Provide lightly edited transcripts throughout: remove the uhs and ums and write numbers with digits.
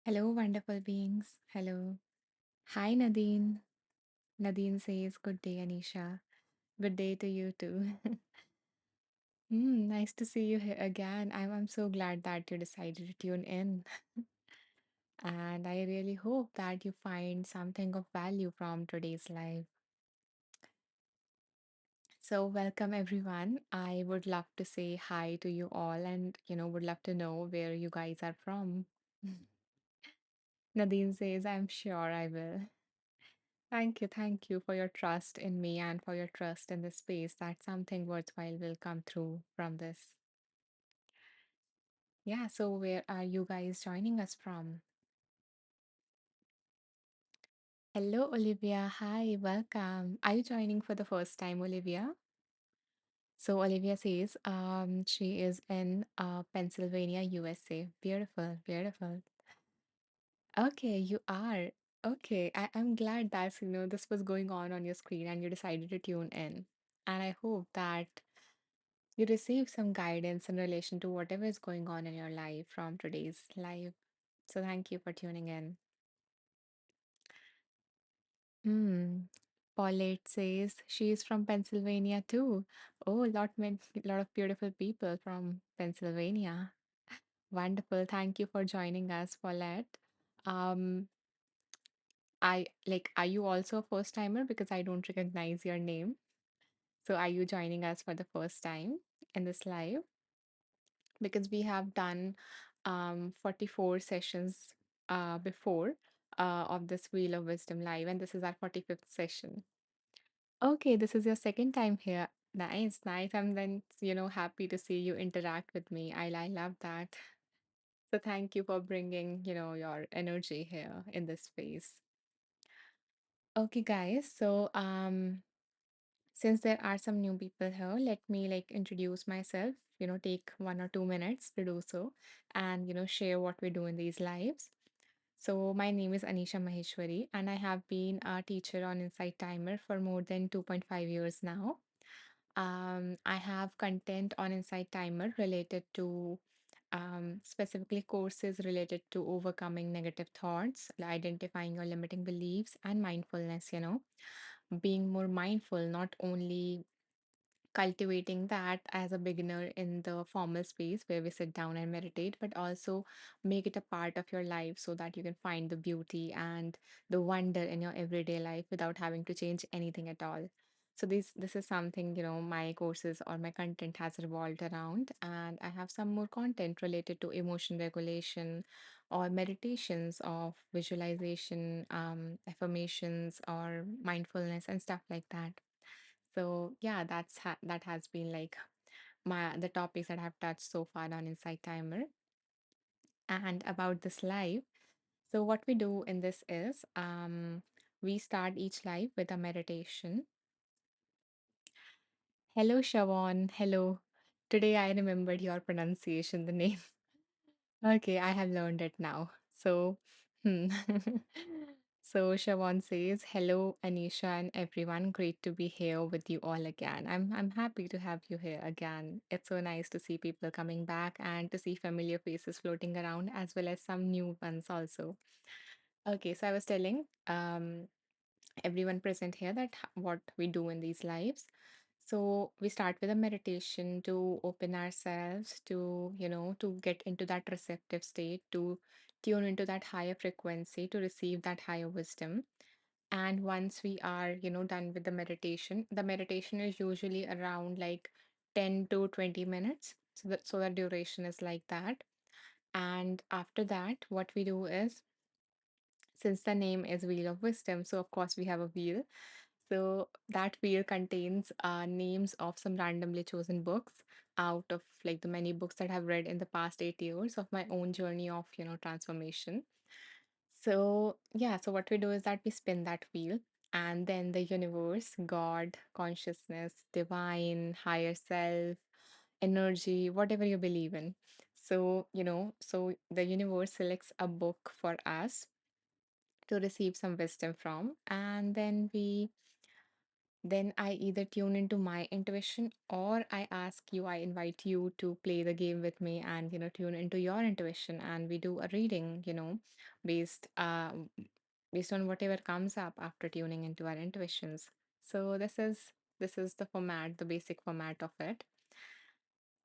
Hello, wonderful beings. Hello. Hi, Nadine. Nadine says, Good day, Anisha. Good day to you too. Nice to see you here again. I'm so glad that you decided to tune in. And I really hope that you find something of value from today's live. So, welcome everyone. I would love to say hi to you all and, would love to know where you guys are from. Nadine says, I'm sure I will. Thank you for your trust in me and for your trust in the space that something worthwhile will come through from this. Yeah, so where are you guys joining us from? Hello, Olivia. Hi, welcome. Are you joining for the first time, Olivia? So Olivia says she is in Pennsylvania, USA. Beautiful, beautiful. Okay, you are. Okay, I'm glad that this was going on your screen and you decided to tune in. And I hope that you receive some guidance in relation to whatever is going on in your life from today's live. So thank you for tuning in. Hmm. Paulette says she is from Pennsylvania too. Oh, lot of beautiful people from Pennsylvania. Wonderful. Thank you for joining us, Paulette. Um, are you also a first timer? Because I don't recognize your name. So are you joining us for the first time in this live? Because we have done 44 sessions before of this Wheel of Wisdom live, and this is our 45th session. Okay, this is your second time here. Nice, nice. I'm then, happy to see you interact with me. I love that. So thank you for bringing, your energy here in this space. Okay, guys. So since there are some new people here, let me like introduce myself, take 1 or 2 minutes to do so and, share what we do in these lives. So, my name is Anisha Maheshwari, and I have been a teacher on Insight Timer for more than 2.5 years now. I have content on Insight Timer related to specifically courses related to overcoming negative thoughts, identifying your limiting beliefs, and mindfulness, being more mindful, not only cultivating that as a beginner in the formal space where we sit down and meditate, but also make it a part of your life so that you can find the beauty and the wonder in your everyday life without having to change anything at all. So this is something, my courses or my content has revolved around, and I have some more content related to emotion regulation or meditations of visualization, affirmations or mindfulness and stuff like that. So yeah, that has been like the topics that I've touched so far on Insight Timer and about this live. So what we do in this is we start each live with a meditation. Hello, Shavon. Hello. Today I remembered your pronunciation, the name. Okay, I have learned it now. So, hmm. So Siobhan says, "Hello, Anisha and everyone. Great to be here with you all again. I'm happy to have you here again. It's so nice to see people coming back and to see familiar faces floating around, as well as some new ones also." Okay, so I was telling everyone present here that what we do in these lives. So we start with a meditation to open ourselves to, to get into that receptive state, to tune into that higher frequency, to receive that higher wisdom. And once we are, done with the meditation is usually around like 10 to 20 minutes. So the duration is like that. And after that, what we do is, since the name is Wheel of Wisdom, so of course we have a wheel. So that wheel contains names of some randomly chosen books out of like the many books that I've read in the past 8 years of my own journey of, transformation. So yeah, so what we do is that we spin that wheel, and then the universe, God, consciousness, divine, higher self, energy, whatever you believe in. So, so the universe selects a book for us to receive some wisdom from, and then we Then I either tune into my intuition or I invite you to play the game with me and, tune into your intuition and we do a reading, based based on whatever comes up after tuning into our intuitions. So this is the format, the basic format of it.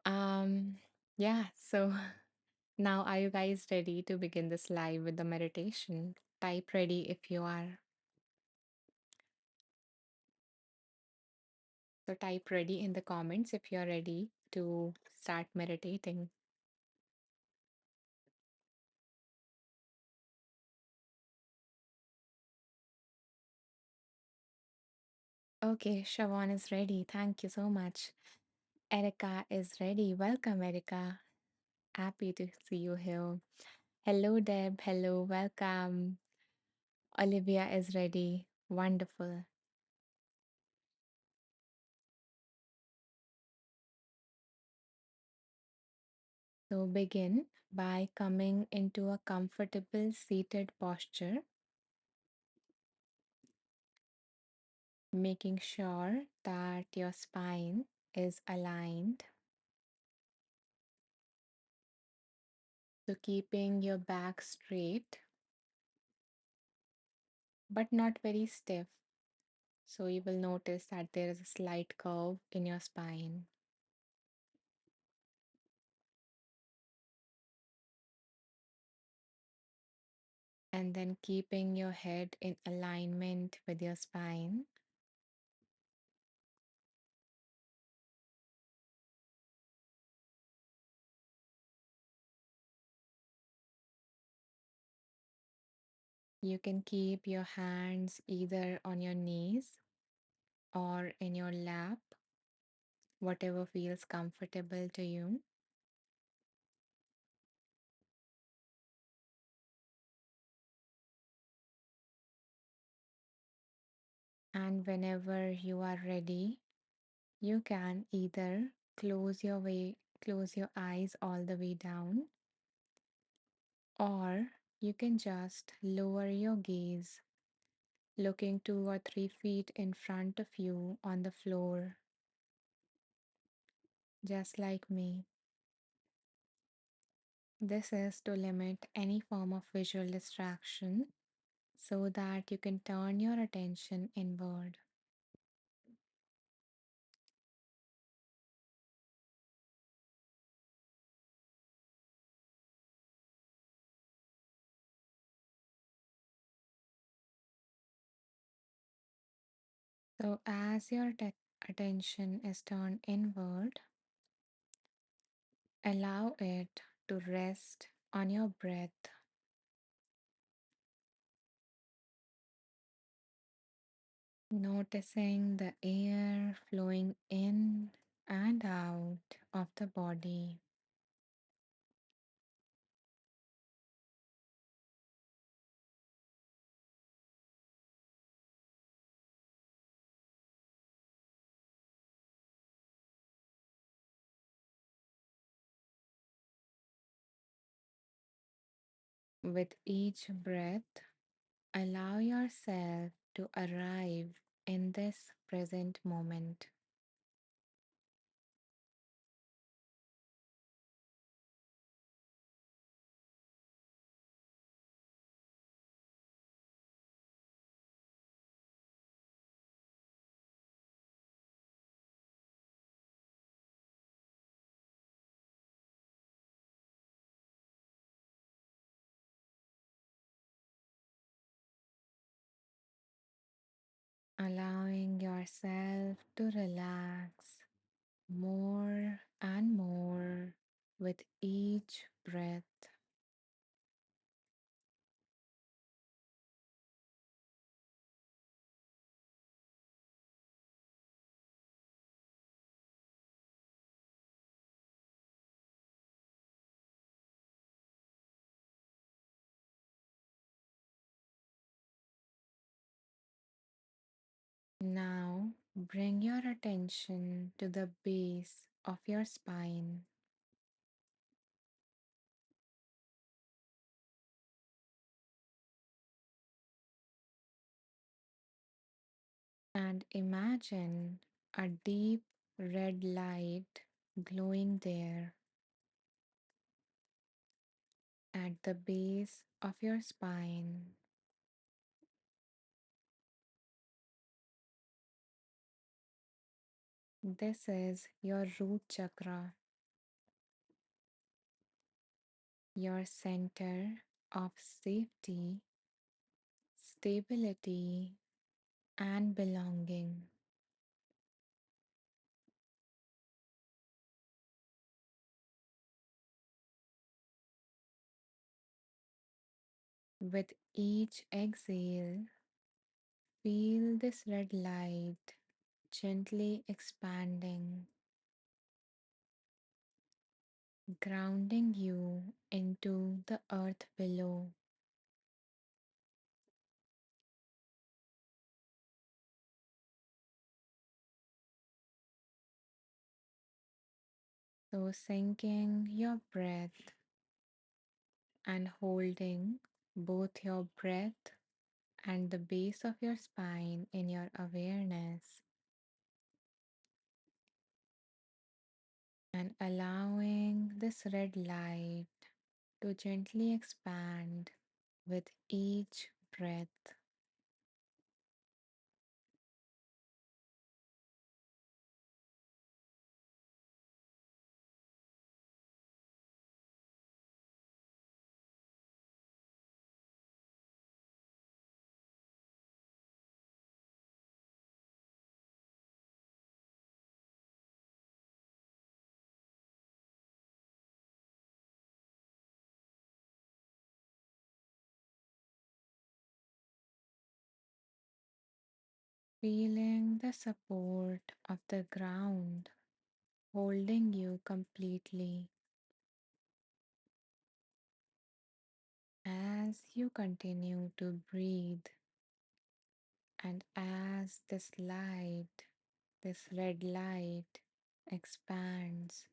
Um yeah, so now are you guys ready to begin this live with the meditation? Type ready if you are. So type ready in the comments if you're ready to start meditating. Okay, Siobhan is ready. Thank you so much. Erica is ready. Welcome, Erica. Happy to see you here. Hello, Deb. Hello, welcome. Olivia is ready. Wonderful. So begin by coming into a comfortable seated posture, making sure that your spine is aligned. So keeping your back straight but not very stiff. So you will notice that there is a slight curve in your spine. And then keeping your head in alignment with your spine. You can keep your hands either on your knees or in your lap, whatever feels comfortable to you. And whenever you are ready, you can either close your eyes all the way down, or you can just lower your gaze, looking 2 or 3 feet in front of you on the floor, just like me. This is to limit any form of visual distraction so that you can turn your attention inward. So, as your attention is turned inward, allow it to rest on your breath, noticing the air flowing in and out of the body. With each breath, allow yourself to arrive in this present moment. Allowing yourself to relax more and more with each breath. Now bring your attention to the base of your spine And imagine a deep red light glowing there at the base of your spine. This is your root chakra, your center of safety, stability, and belonging. With each exhale, feel this red light gently expanding, grounding you into the earth below. So, sinking your breath and holding both your breath and the base of your spine in your awareness, and allowing this red light to gently expand with each breath. Feeling the support of the ground holding you completely as you continue to breathe, and as this light, this red light, expands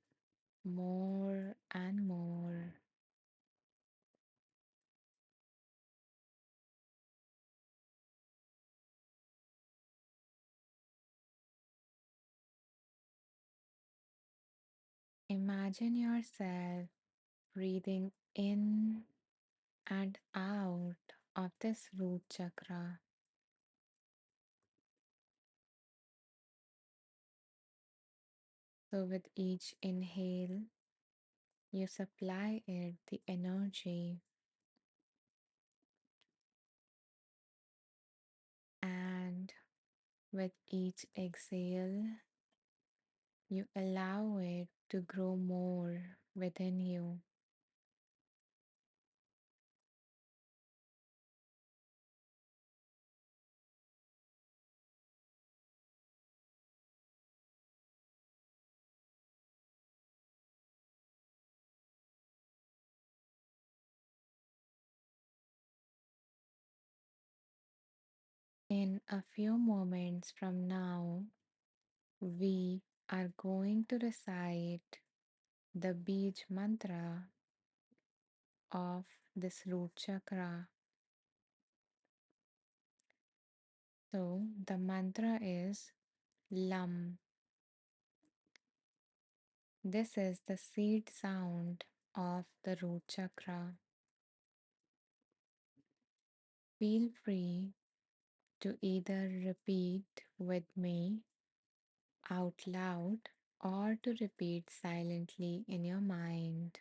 more and more. Imagine yourself breathing in and out of this root chakra. So, with each inhale, you supply it the energy, and with each exhale, you allow it to grow more within you. In a few moments from now, we are going to recite the Beej mantra of this root chakra. So, the mantra is Lam. This is the seed sound of the root chakra. Feel free to either repeat with me out loud or to repeat silently in your mind.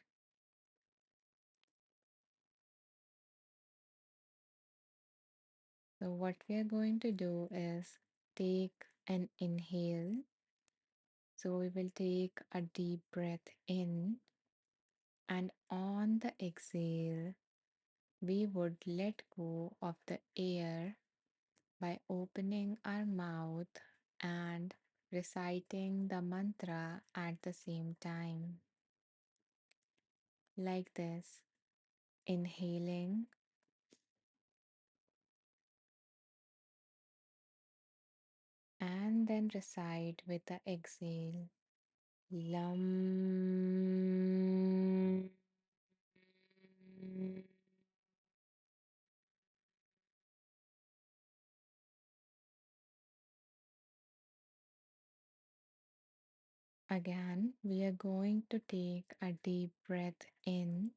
So, what we are going to do is take an inhale. So, we will take a deep breath in, and on the exhale, we would let go of the air by opening our mouth and reciting the mantra at the same time. Like this, inhaling and then recite with the exhale. Lam. Again, we are going to take a deep breath in,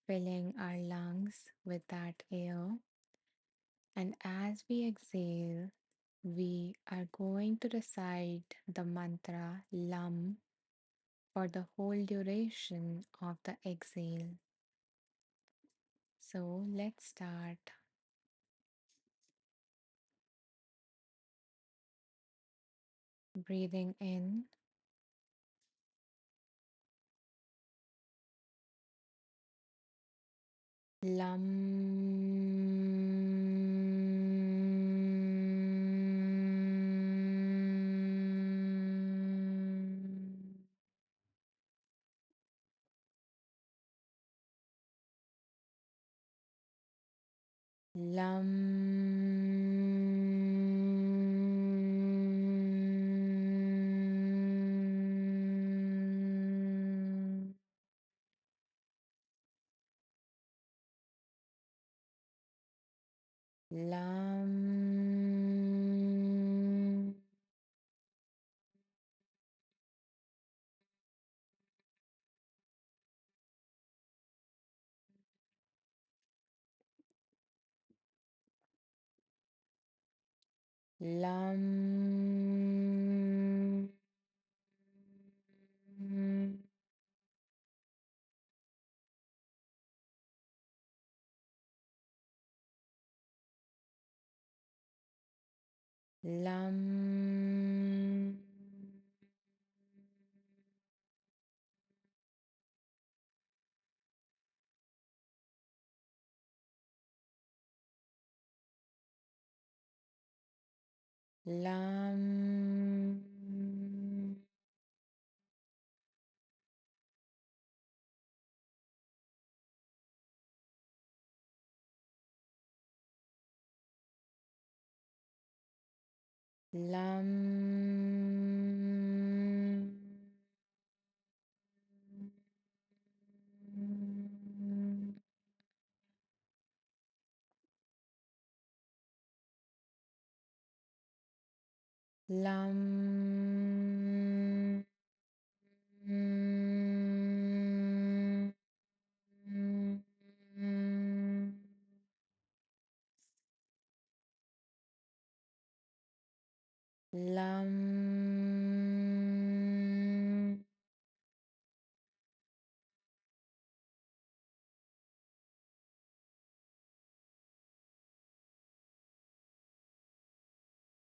filling our lungs with that air. And as we exhale, we are going to recite the mantra LUM for the whole duration of the exhale. So let's start. Breathing in, LUM. Lam. Lam. Lam. Lam. Lam. Lam. Lam. Lam.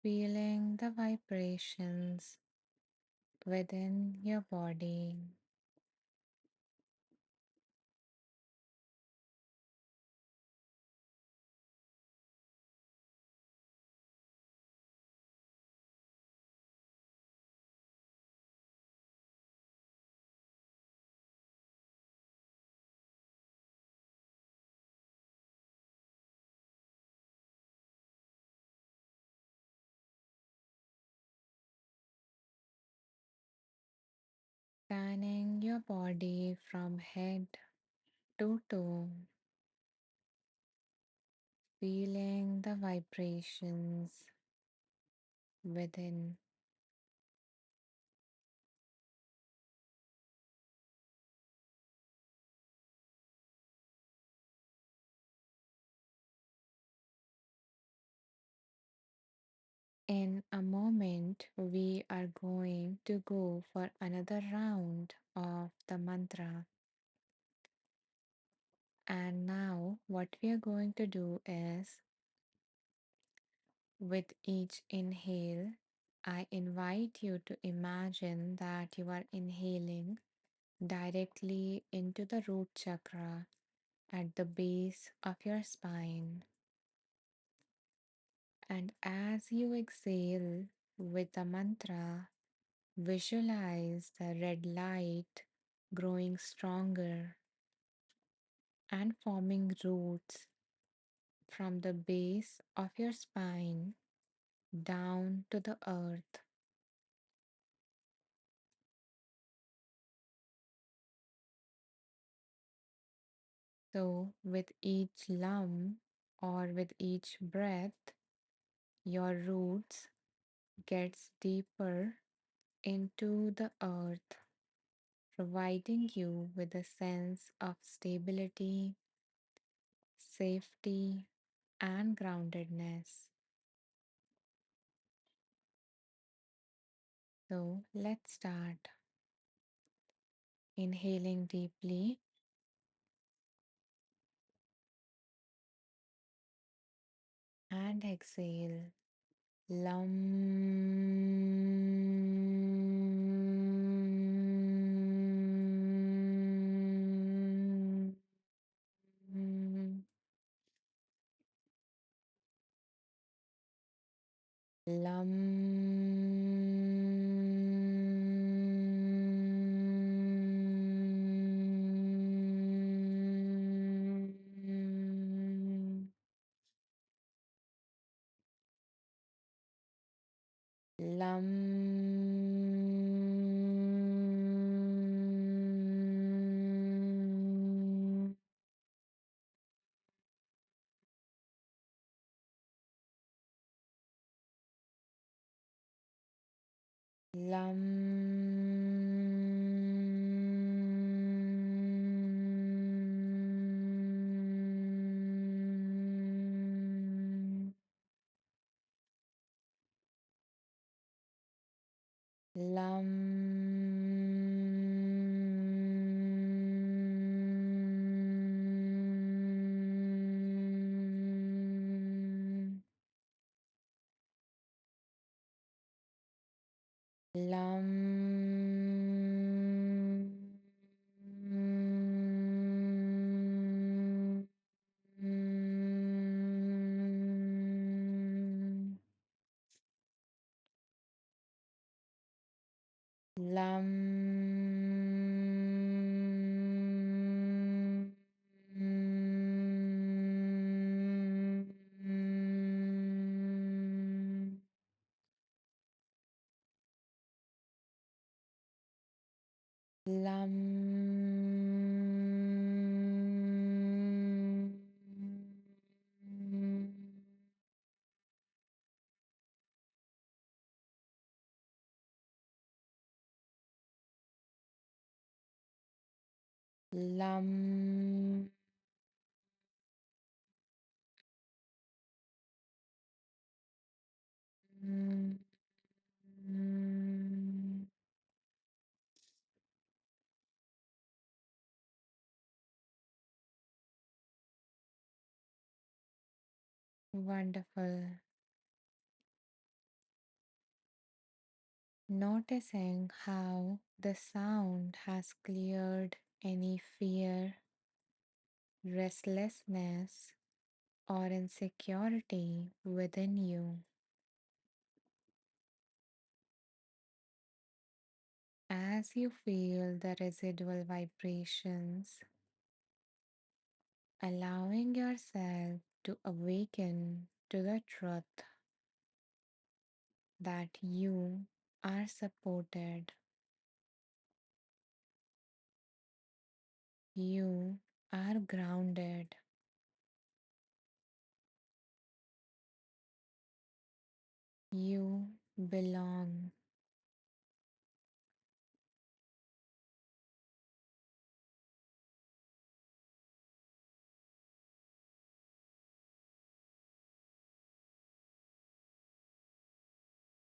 Feeling the vibrations within your body. Scanning your body from head to toe, feeling the vibrations within. In a moment, we are going to go for another round of the mantra. And now, what we are going to do is with each inhale, I invite you to imagine that you are inhaling directly into the root chakra at the base of your spine. And as you exhale with the mantra, visualize the red light growing stronger and forming roots from the base of your spine down to the earth. So, with each lum or with each breath, your roots gets deeper into the earth, providing you with a sense of stability, safety, and groundedness. So let's start. Inhaling deeply and exhale. Lum. Lam. Lam. Lam. Lam. Lam. Lam. Lam. Lam. Wonderful. Noticing how the sound has cleared any fear, restlessness, or insecurity within you. As you feel the residual vibrations, allowing yourself to awaken to the truth that you are supported, you are grounded, you belong.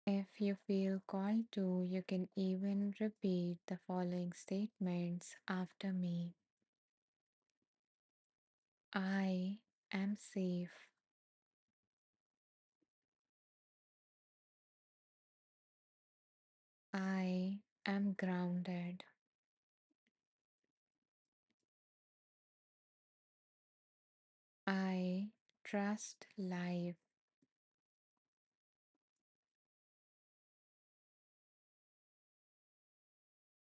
If you feel called to, you can even repeat the following statements after me. I am safe. I am grounded. I trust life.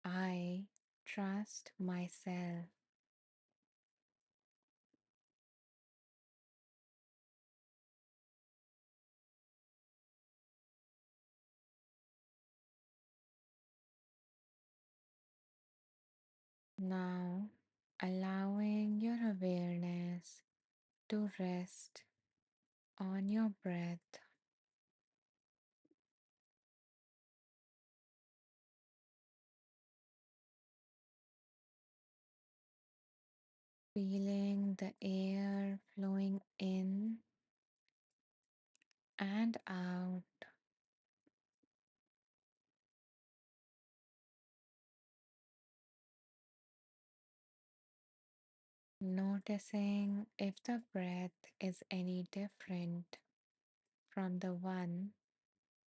I trust myself. Now, allowing your awareness to rest on your breath. feeling the air flowing in and out, noticing if the breath is any different from the one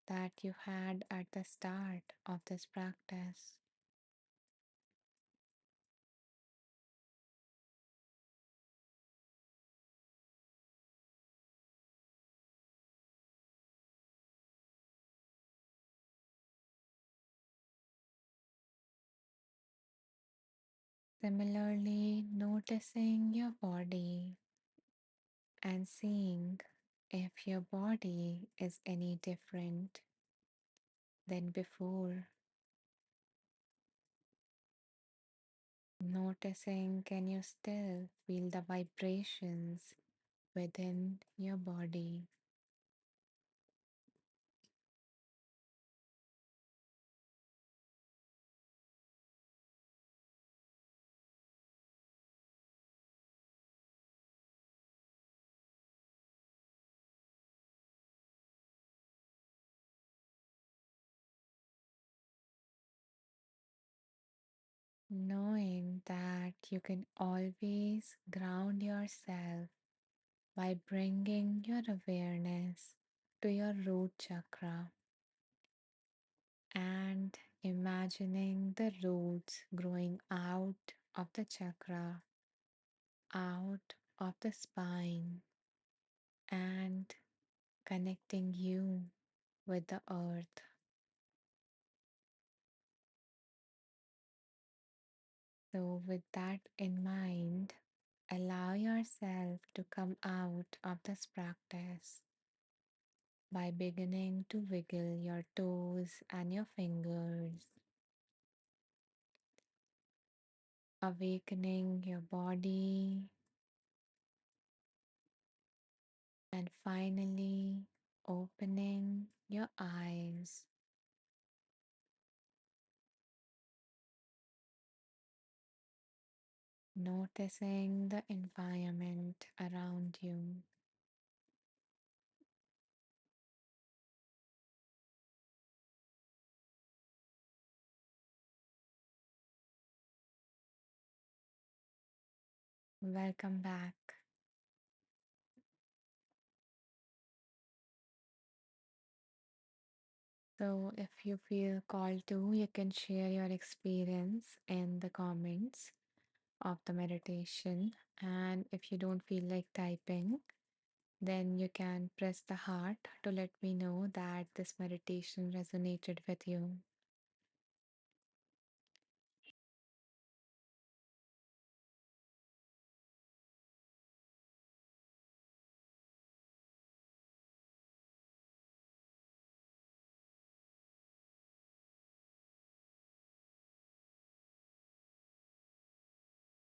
that you had at the start of this practice. Similarly, noticing your body and seeing if your body is any different than before. Noticing, can you still feel the vibrations within your body? Knowing that you can always ground yourself by bringing your awareness to your root chakra and imagining the roots growing out of the chakra, out of the spine, and connecting you with the earth. So, with that in mind, allow yourself to come out of this practice by beginning to wiggle your toes and your fingers, awakening your body, and finally opening your eyes, noticing the environment around you. Welcome back. So, if you feel called to, you can share your experience in the comments of the meditation. And if you don't feel like typing, then you can press the heart to let me know that this meditation resonated with you.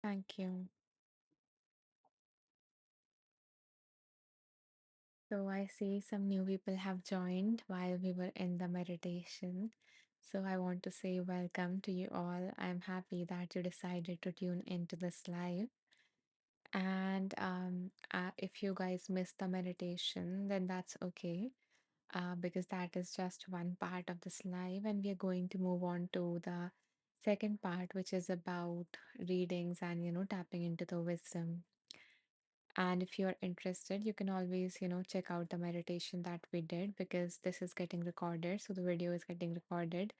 Thank you. So, I see some new people have joined while we were in the meditation. So, I want to say welcome to you all. I'm happy that you decided to tune into this live. And if you guys missed the meditation, then that's okay, because that is just one part of this live, and we are going to move on to the second part, which is about readings and tapping into the wisdom. And if you're interested, you can always check out the meditation that we did, because this is getting recorded, so the video is getting recorded,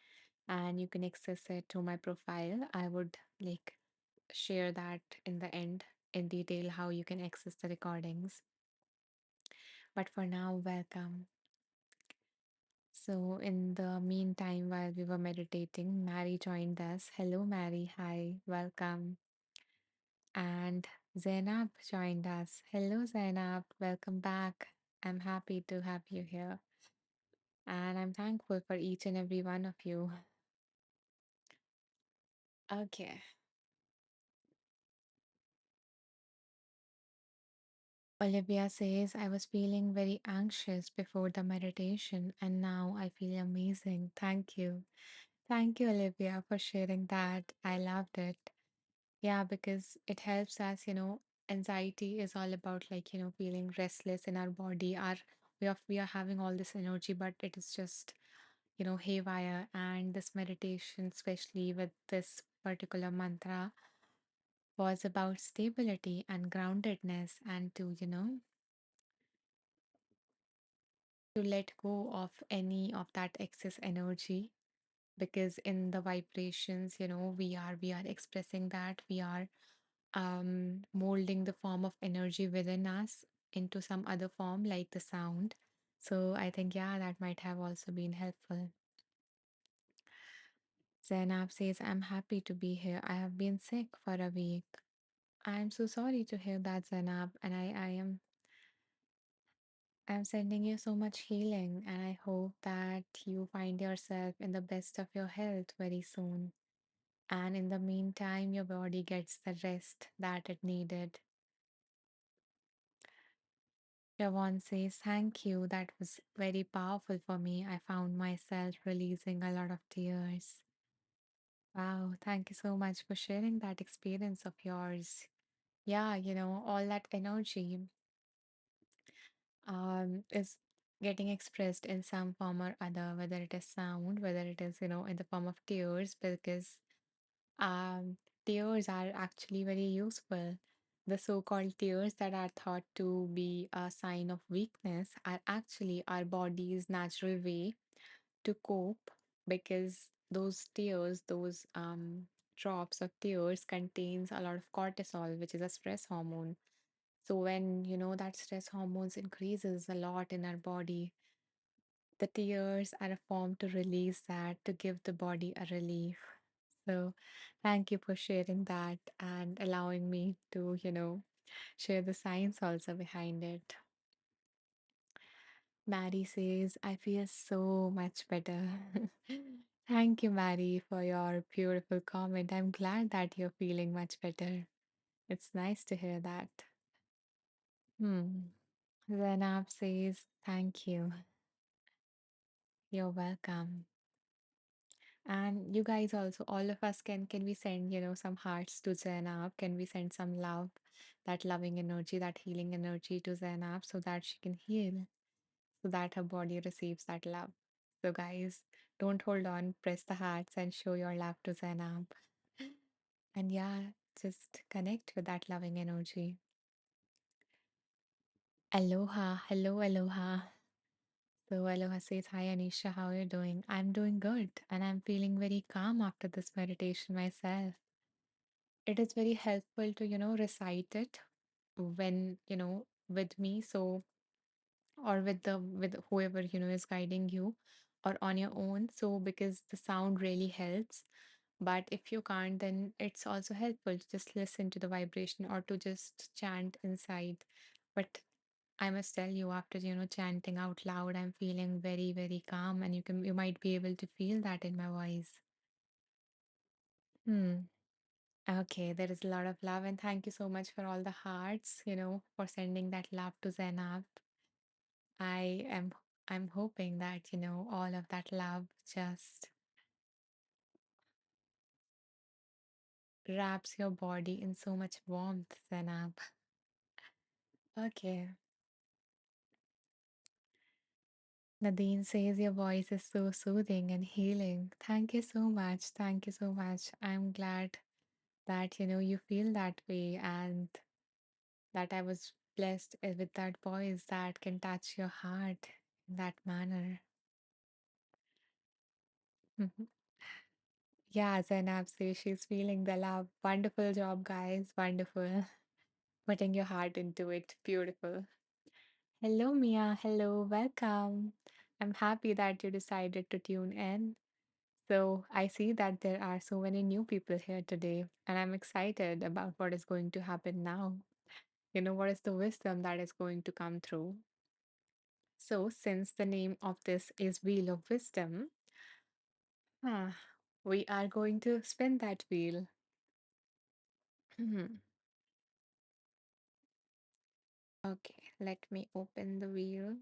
and you can access it to my profile. I would like share that in the end in detail how you can access the recordings. But for now, welcome. So, in the meantime, while we were meditating, Mary joined us. Hello, Mary. Hi, welcome. And Zainab joined us. Hello, Zainab. Welcome back. I'm happy to have you here. And I'm thankful for each and every one of you. Okay. Olivia says, I was feeling very anxious before the meditation, and now I feel amazing. Thank you. Thank you, Olivia, for sharing that. I loved it. Yeah, because it helps us, anxiety is all about like, feeling restless in our body. We are having all this energy, but it is just, haywire. And this meditation, especially with this particular mantra, was about stability and groundedness and to let go of any of that excess energy because in the vibrations we are expressing that we are molding the form of energy within us into some other form like the sound. So I think, yeah, that might have also been helpful. Zainab says, I'm happy to be here. I have been sick for a week. I'm so sorry to hear that, Zainab, and I'm sending you so much healing, and I hope that you find yourself in the best of your health very soon. And in the meantime, your body gets the rest that it needed. Yvonne says, thank you. That was very powerful for me. I found myself releasing a lot of tears. Wow, thank you so much for sharing that experience of yours. Yeah, all that energy is getting expressed in some form or other, whether it is sound, whether it is, in the form of tears, because um, tears are actually very useful. The so called tears that are thought to be a sign of weakness are actually our body's natural way to cope because those tears, those drops of tears contains a lot of cortisol, which is a stress hormone. So when that stress hormones increases a lot in our body, the tears are a form to release that, to give the body a relief. So thank you for sharing that and allowing me to, share the science also behind it. Mary says, I feel so much better. Thank you, Mary, for your beautiful comment. I'm glad that you're feeling much better. It's nice to hear that. Hmm. Zainab says, thank you. You're welcome. And you guys also, all of us can we send, some hearts to Zainab? Can we send some love, that loving energy, that healing energy to Zainab so that she can heal, so that her body receives that love? So guys, don't hold on, press the hearts and show your love to Zainab. And yeah, just connect with that loving energy. Aloha, hello, aloha. So Aloha says, hi Anisha, how are you doing? I'm doing good and I'm feeling very calm after this meditation myself. It is very helpful to recite it when with me, so or with whoever is guiding you, or on your own, so because the sound really helps. But if you can't, then it's also helpful to just listen to the vibration or to just chant inside. But I must tell you, after chanting out loud, I'm feeling very, very calm, and you might be able to feel that in my voice. Hmm. Okay, there is a lot of love, and thank you so much for all the hearts, for sending that love to Zainab. I am I'm hoping that, all of that love just wraps your body in so much warmth, Zainab. Okay. Nadine says your voice is so soothing and healing. Thank you so much. Thank you so much. I'm glad that, you feel that way and that I was blessed with that voice that can touch your heart in that manner. Yeah, Zainab says she's feeling the love. Wonderful job, guys. Wonderful. Putting your heart into it. Beautiful. Hello, Mia. Hello. Welcome. I'm happy that you decided to tune in. So, I see that there are so many new people here today, and I'm excited about what is going to happen now. What is the wisdom that is going to come through? So, since the name of this is Wheel of Wisdom, ah, we are going to spin that wheel. Okay, let me open the wheel.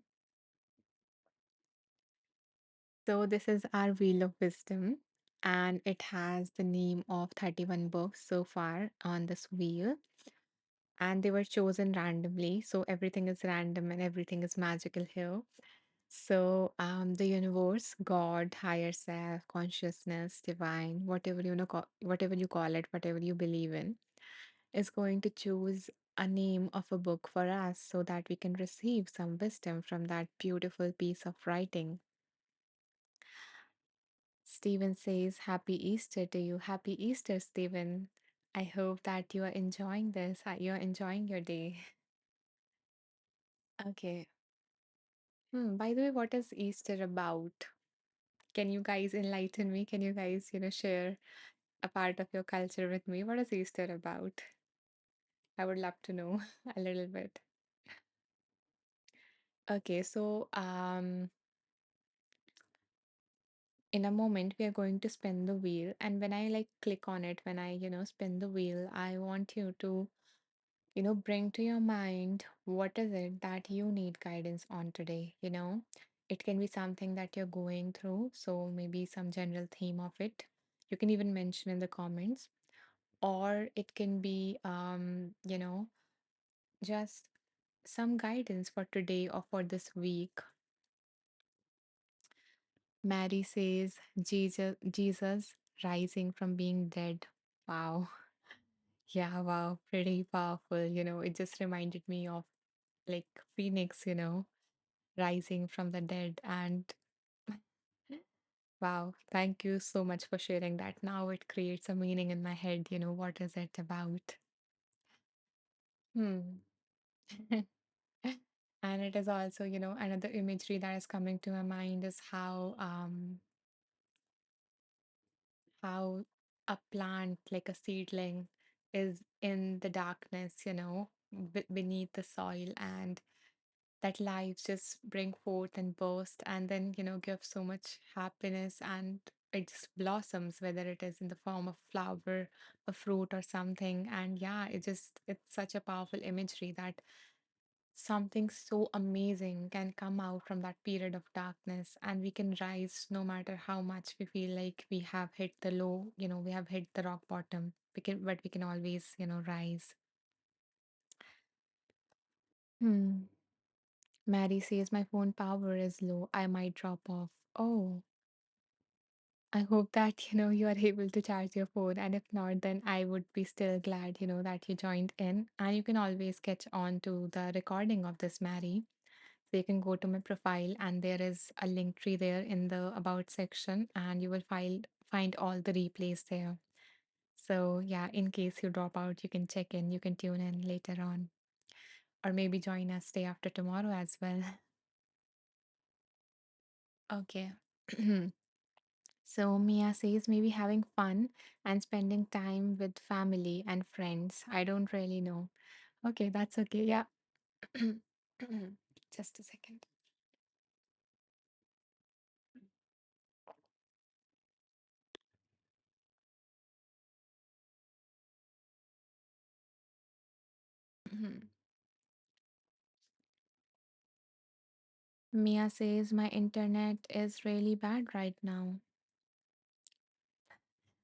So, this is our Wheel of Wisdom. and it has the name of 31 books so far on this wheel, and they were chosen randomly. So everything is random and everything is magical here. So, the universe, God, higher self, consciousness, divine, whatever whatever you call it, whatever you believe in, is going to choose a name of a book for us so that we can receive some wisdom from that beautiful piece of writing. Stephen says, "Happy Easter to you. Happy Easter, Stephen. I hope that you are enjoying this. You're enjoying your day." Okay. By the way, what is Easter about? Can you guys enlighten me? Can you guys, share a part of your culture with me? What is Easter about? I would love to know a little bit. Okay, so in a moment we are going to spin the wheel, and when I like click on it, when I, spin the wheel, I want you to, bring to your mind what is it that you need guidance on today, It can be something that you're going through, so maybe some general theme of it. You can even mention in the comments, or it can be just some guidance for today or for this week. Mary says Jesus rising from being dead. Wow. Yeah, wow, pretty powerful. It just reminded me of like Phoenix, rising from the dead. And wow, thank you so much for sharing that. Now it creates a meaning in my head. What is it about? Hmm. And it is also, another imagery that is coming to my mind is how a plant like a seedling is in the darkness, beneath the soil, and that lives just bring forth and burst and then, give so much happiness, and it just blossoms, whether it is in the form of flower, a fruit, or something. And yeah, it's such a powerful imagery that something so amazing can come out from that period of darkness, and we can rise no matter how much we feel like we have hit the low, we have hit the rock bottom. But we can always, rise. Hmm. Mary says my phone power is low. I might drop off. Oh, I hope that, you are able to charge your phone. And if not, then I would be still glad, that you joined in. And you can always catch on to the recording of this, Mary. So you can go to my profile, and there is a link tree there in the about section, and you will find all the replays there. So yeah, in case you drop out, you can check in, you can tune in later on, or maybe join us day after tomorrow as well. Okay. So Mia says maybe having fun and spending time with family and friends. I don't really know. Okay, that's okay. Yeah. Just a second. Mia says my internet is really bad right now.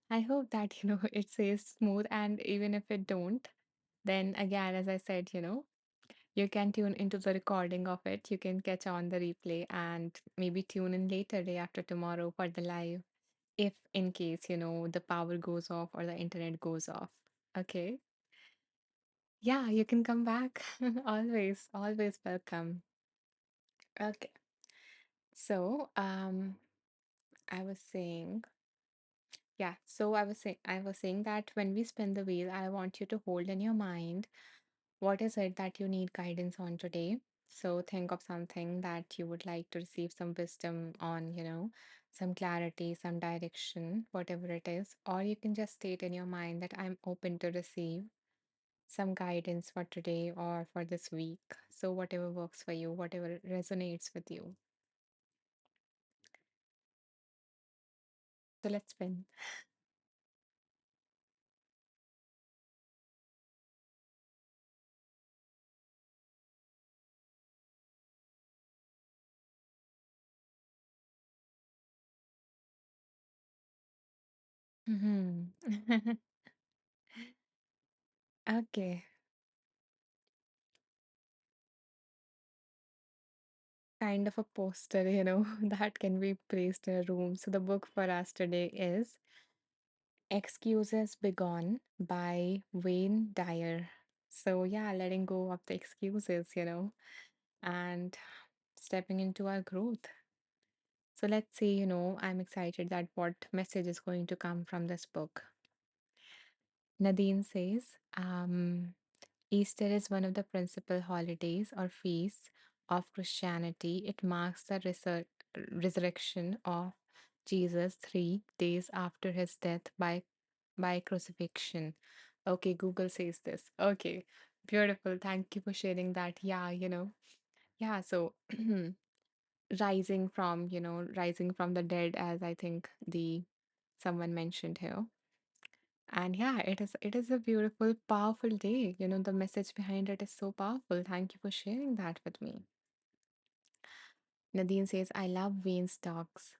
I hope that, it says smooth, and even if it don't, then again, as I said, you can tune into the recording of it. You can catch on the replay and maybe tune in later day after tomorrow for the live, if in case, the power goes off or the internet goes off. Okay. Yeah, you can come back. Always, always welcome. Okay. So, I was saying, yeah, so I was saying that when we spin the wheel, I want you to hold in your mind what is it that you need guidance on today. So think of something that you would like to receive some wisdom on, some clarity, some direction, whatever it is. Or you can just state in your mind that I'm open to receive some guidance for today or for this week. So whatever works for you, whatever resonates with you. So let's spin. Mhm. Okay. Kind of a poster, that can be placed in a room. So the book for us today is Excuses Begone by Wayne Dyer. So yeah, letting go of the excuses, and stepping into our growth. So let's see, I'm excited that what message is going to come from this book. Nadine says, Easter is one of the principal holidays or feasts of Christianity. It marks the resurrection of Jesus 3 days after his death by crucifixion. Okay, Google says this. Okay, beautiful. Thank you for sharing that. Yeah, yeah, so rising from the dead, as I think the someone mentioned here. And yeah, it is a beautiful, powerful day. The message behind it is so powerful. Thank you for sharing that with me. Nadine says, I love Wayne's dogs.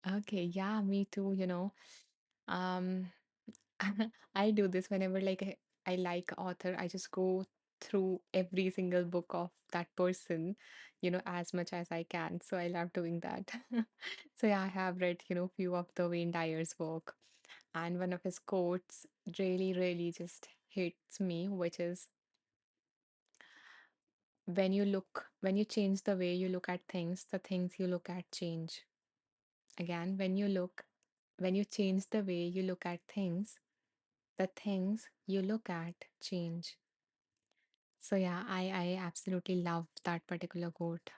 Okay, yeah, me too, Um, I do this whenever I like a author, I just go through every single book of that person, as much as I can. So I love doing that. So yeah, I have read, few of the Wayne Dyer's work. And one of his quotes really, really just hits me, which is when you change the way you look at things, the things you look at change. Again, when you change the way you look at things, the things you look at change. So yeah, I absolutely love that particular quote.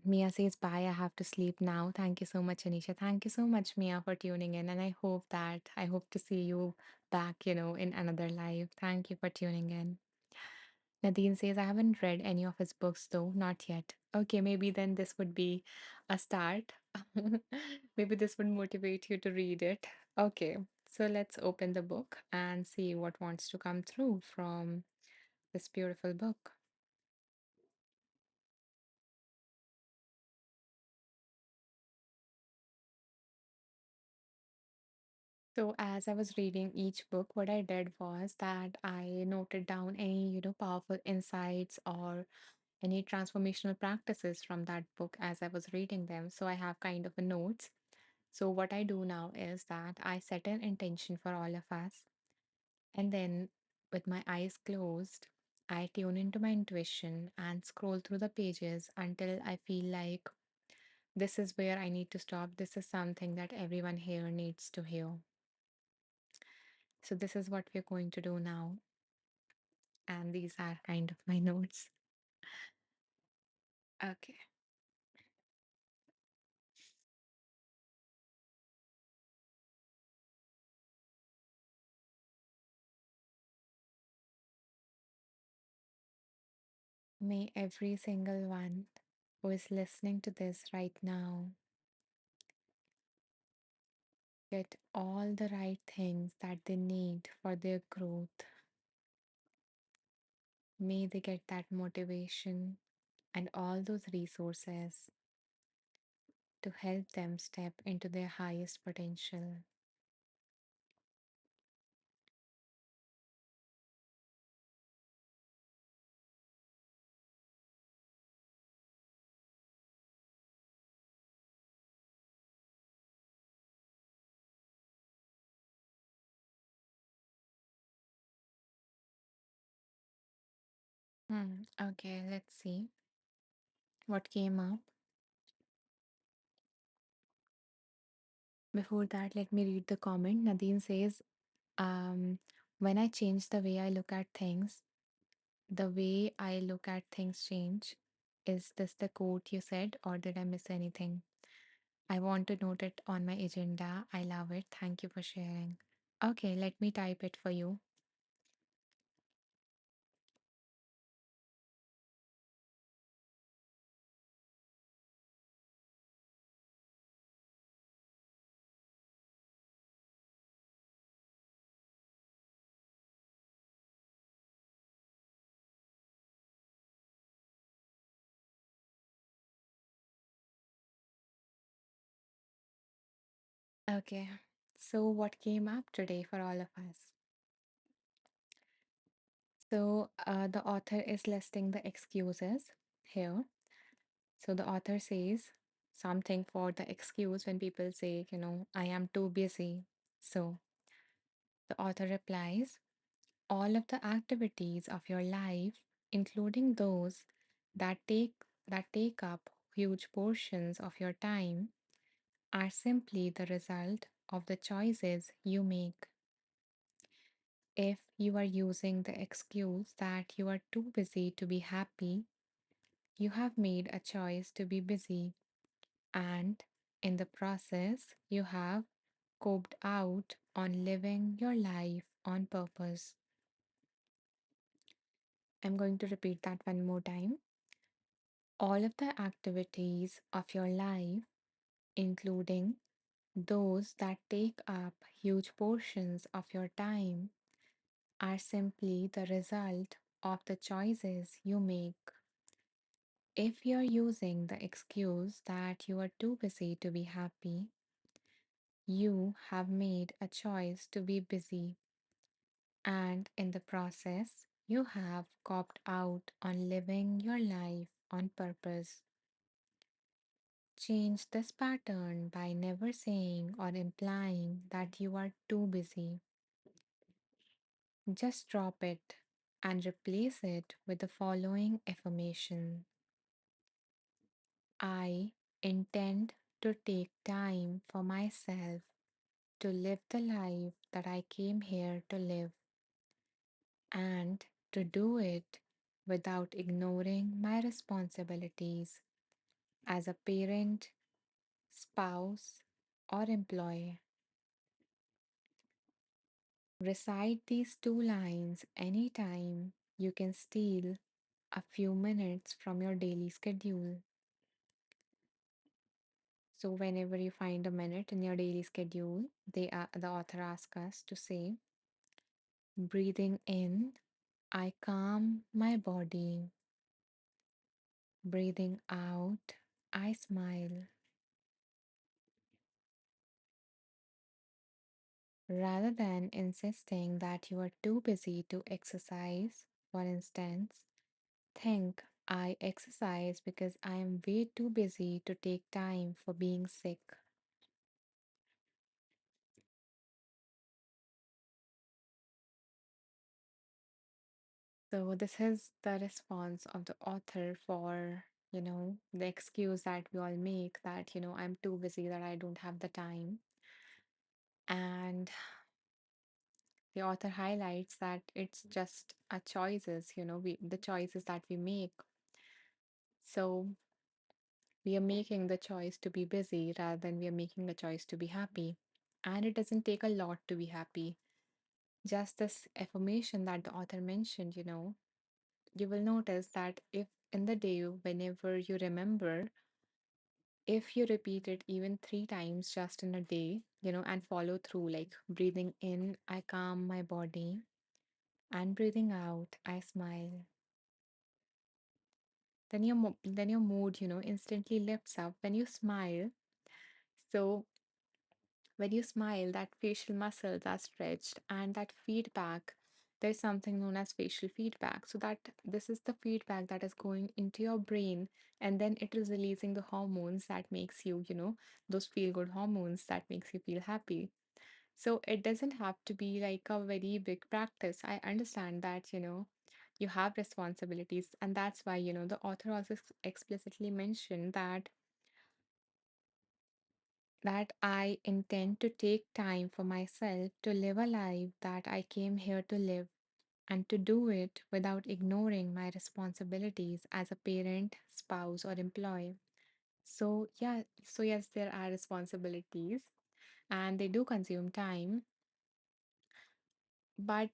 Mia says, bye, I have to sleep now. Thank you so much, Anisha. Thank you so much, Mia, for tuning in. And I hope to see you back, in another live. Thank you for tuning in. Nadine says, I haven't read any of his books though, not yet. Okay, maybe then this would be a start. Maybe this would motivate you to read it. Okay, so let's open the book and see what wants to come through from this beautiful book. So, as I was reading each book, what I did was that I noted down any, powerful insights or any transformational practices from that book as I was reading them. So, I have kind of a notes. So, what I do now is that I set an intention for all of us. And then, with my eyes closed, I tune into my intuition and scroll through the pages until I feel like this is where I need to stop. This is something that everyone here needs to hear. So, this is what we're going to do now. And these are kind of my notes. Okay. May every single one who is listening to this right now get all the right things that they need for their growth. May they get that motivation and all those resources to help them step into their highest potential. Okay, let's see what came up. Before that, let me read the comment. Nadine says, when I change the way I look at things, the way I look at things change. Is this the quote you said, or did I miss anything? I want to note it on my agenda. I love it. Thank you for sharing. Okay, let me type it for you. Okay, so what came up today for all of us? The author is listing the excuses here. So the author says something for the excuse when people say, I am too busy. So the author replies, all of the activities of your life, including those that take that take up huge portions of your time, are simply the result of the choices you make. If you are using the excuse that you are too busy to be happy, you have made a choice to be busy, and in the process, you have coped out on living your life on purpose. I'm going to repeat that one more time. All of the activities of your life, including those that take up huge portions of your time, are simply the result of the choices you make. If you're using the excuse that you are too busy to be happy, you have made a choice to be busy, and in the process, you have copped out on living your life on purpose. Change this pattern by never saying or implying that you are too busy. Just drop it and replace it with the following affirmation: I intend to take time for myself to live the life that I came here to live, and to do it without ignoring my responsibilities as a parent, spouse, or employee. Recite these two lines anytime you can steal a few minutes from your daily schedule. So, whenever you find a minute in your daily schedule, the author asks us to say, breathing in, I calm my body. Breathing out, I smile. Rather than insisting that you are too busy to exercise, for instance, think, I exercise because I am way too busy to take time for being sick. So, this is the response of the author for, the excuse that we all make that, I'm too busy, that I don't have the time. And the author highlights that it's just a choices, the choices that we make. So, we are making the choice to be busy rather than we are making the choice to be happy. And it doesn't take a lot to be happy. Just this affirmation that the author mentioned, you will notice that if in the day, whenever you remember, if you repeat it even 3 times just in a day, and follow through, like breathing in, I calm my body, and breathing out, I smile, then your mood, instantly lifts up when you smile. So when you smile, that facial muscles are stretched, and that feedback, there's something known as facial feedback. So that this is the feedback that is going into your brain, and then it is releasing the hormones that makes you, those feel good hormones that makes you feel happy. So it doesn't have to be like a very big practice. I understand that, you have responsibilities, and that's why, the author also explicitly mentioned that I intend to take time for myself to live a life that I came here to live, and to do it without ignoring my responsibilities as a parent, spouse, or employee. So, yeah, so yes, there are responsibilities and they do consume time, but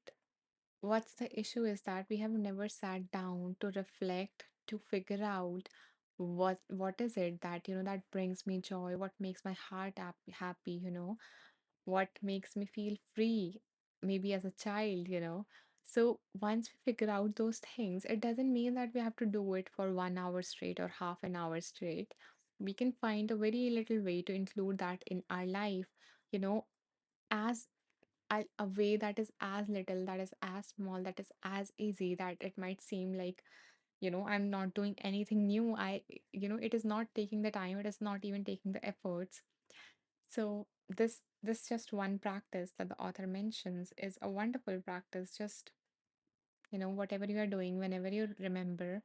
what's the issue is that we have never sat down to reflect, to figure out what is it that that brings me joy, what makes my heart happy, what makes me feel free, maybe as a child, so once we figure out those things, it doesn't mean that we have to do it for 1 hour straight or half an hour straight. We can find a very little way to include that in our life, you know, as a way that is as little, that is as small, that is as easy that it might seem like, I'm not doing anything new. It is not taking the time, it is not even taking the efforts. So this just one practice that the author mentions is a wonderful practice. Just, whatever you are doing, whenever you remember,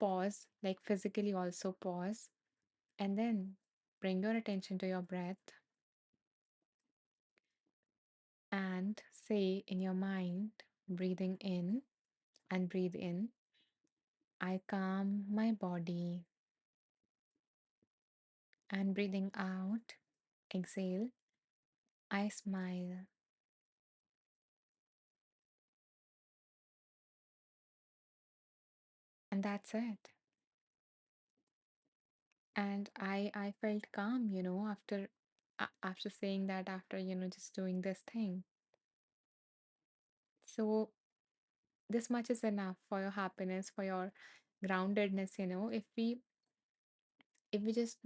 pause, like physically also pause, and then bring your attention to your breath and say in your mind, breathing in and breathe in, I calm my body, and breathing out, exhale, I smile. And that's it. And I felt calm, after after saying that, after, just doing this thing. So this much is enough for your happiness, for your groundedness, if we just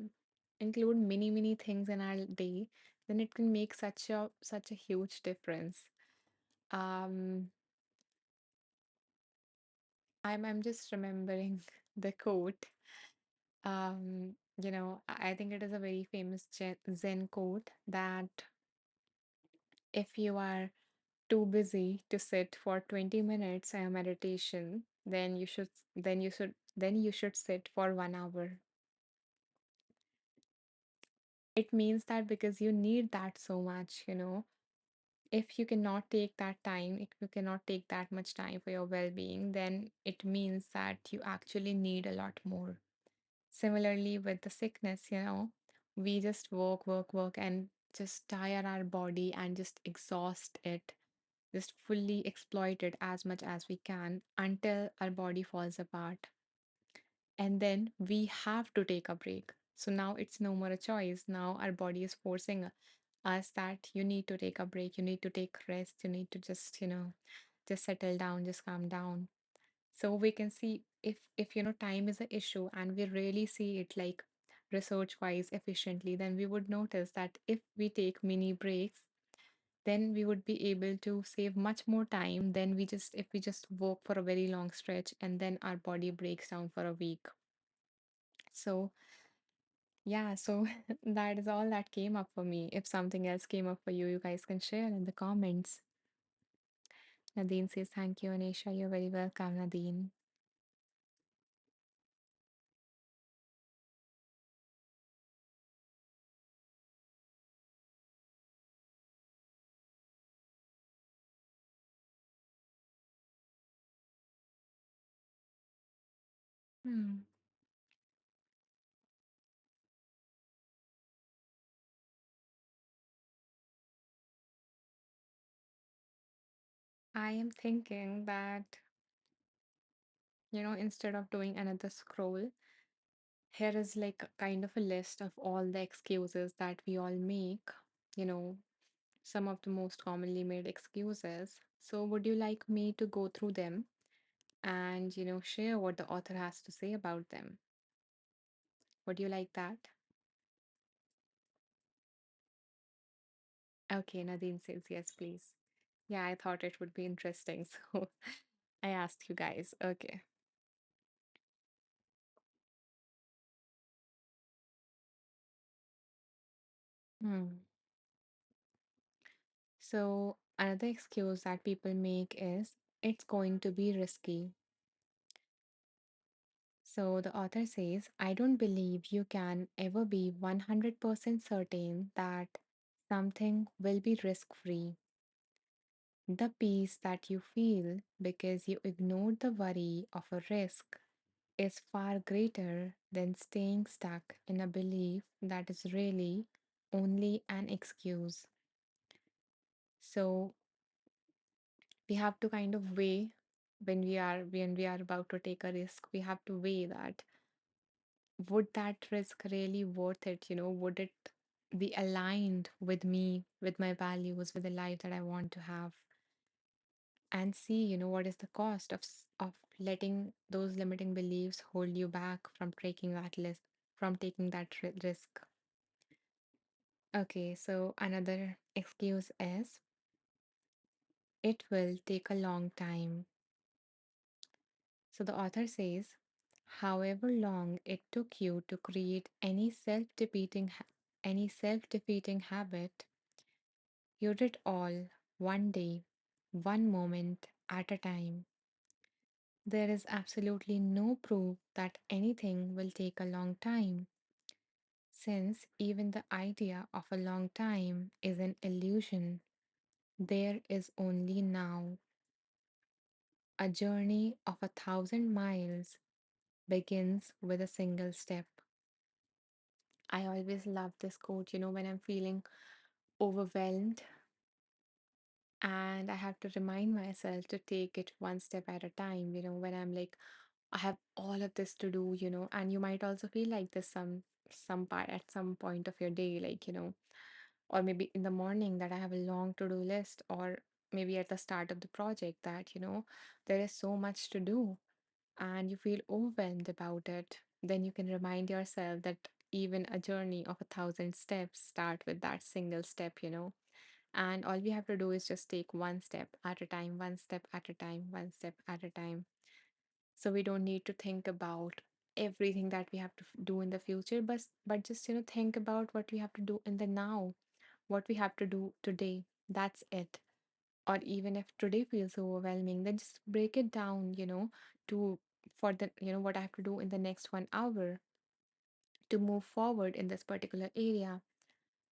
include many things in our day, then it can make such a huge difference. um I'm just remembering the quote. I think it is a very famous Zen quote that if you are too busy to sit for 20 minutes in meditation, then you should sit for 1 hour. It means that because you need that so much, if you cannot take that time, if you cannot take that much time for your well-being, then it means that you actually need a lot more. Similarly, with the sickness, we just work, and just tire our body and just exhaust it, just fully exploit it as much as we can until our body falls apart. And then we have to take a break. So now it's no more a choice. Now our body is forcing us that you need to take a break, you need to take rest, you need to just, just settle down, just calm down. So we can see if time is an issue and we really see it like research wise efficiently, then we would notice that if we take mini breaks, then we would be able to save much more time than we just if we just work for a very long stretch and then our body breaks down for a week. So yeah, so that is all that came up for me. If something else came up for you, you guys can share in the comments. Nadine says thank you, Anisha. You're very welcome, Nadine. Hmm. I am thinking that, instead of doing another scroll, here is like a kind of a list of all the excuses that we all make, you know, some of the most commonly made excuses. So, would you like me to go through them and, share what the author has to say about them? Would you like that? Okay, Nadine says yes, please. Yeah, I thought it would be interesting. So, I asked you guys. Okay. Hmm. So, another excuse that people make is it's going to be risky. So, the author says, I don't believe you can ever be 100% certain that something will be risk free. The peace that you feel because you ignored the worry of a risk is far greater than staying stuck in a belief that is really only an excuse. So, we have to kind of weigh when we are about to take a risk, we have to weigh that would that risk really worth it, would it be aligned with me, with my values, with the life that I want to have, and see, what is the cost of letting those limiting beliefs hold you back from taking that risk. Okay, so another excuse is it will take a long time. So the author says, however long it took you to create any self-defeating habit, you did all one day, one moment at a time. There is absolutely no proof that anything will take a long time, since even the idea of a long time is an illusion. There is only now. A journey of 1,000 miles begins with a single step. I always love this quote, when I'm feeling overwhelmed and I have to remind myself to take it one step at a time, when I'm like, I have all of this to do, and you might also feel like this some part at some point of your day, like, or maybe in the morning that I have a long to-do list, or maybe at the start of the project that, there is so much to do and you feel overwhelmed about it, then you can remind yourself that even a journey of 1,000 steps start with that single step, and all we have to do is just take one step at a time, one step at a time, one step at a time. So we don't need to think about everything that we have to do in the future, but just think about what we have to do in the now, what we have to do today. That's it. Or even if today feels overwhelming, then just break it down, to for the what I have to do in the next 1 hour to move forward in this particular area.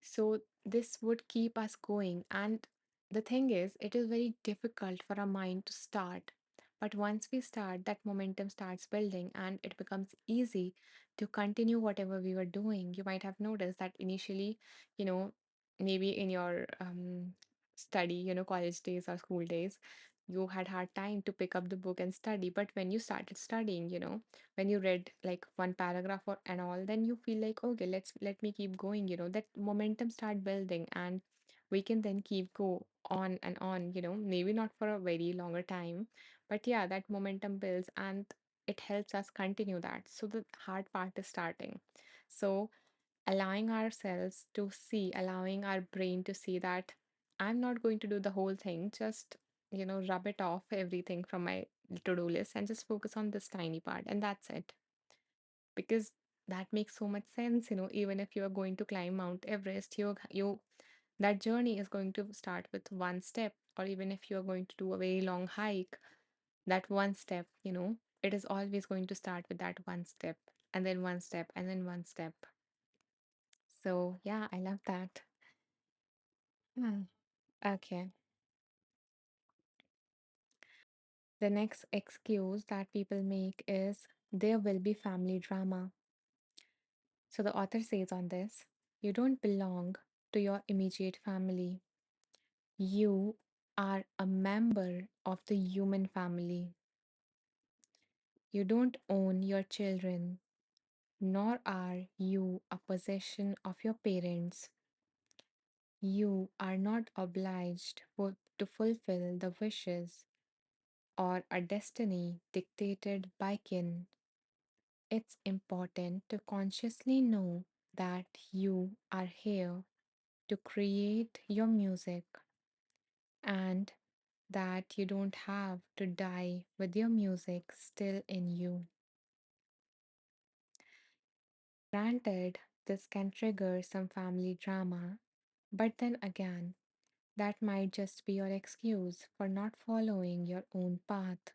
So this would keep us going. And the thing is, it is very difficult for our mind to start. But once we start, that momentum starts building and it becomes easy to continue whatever we were doing. You might have noticed that initially, you know, maybe in your study, college days or school days, you had hard time to pick up the book and study. But when you started studying, when you read like one paragraph or and all, then you feel like, okay, let me keep going, that momentum start building and we can then keep go on and on, maybe not for a very longer time, but yeah, that momentum builds and it helps us continue that. So the hard part is starting. So allowing ourselves to see, allowing our brain to see that I'm not going to do the whole thing, just, rub it off everything from my to do list and just focus on this tiny part. And that's it. Because that makes so much sense, even if you are going to climb Mount Everest, that journey is going to start with one step, or even if you are going to do a very long hike, that one step, it is always going to start with that one step, and then one step, and then one step. So, yeah, I love that. Hmm. Okay. The next excuse that people make is there will be family drama. So the author says on this, you don't belong to your immediate family. You are a member of the human family. You don't own your children, nor are you a possession of your parents. You are not obliged to fulfill the wishes or a destiny dictated by kin. It's important to consciously know that you are here to create your music and that you don't have to die with your music still in you. Granted, this can trigger some family drama, but then again, that might just be your excuse for not following your own path.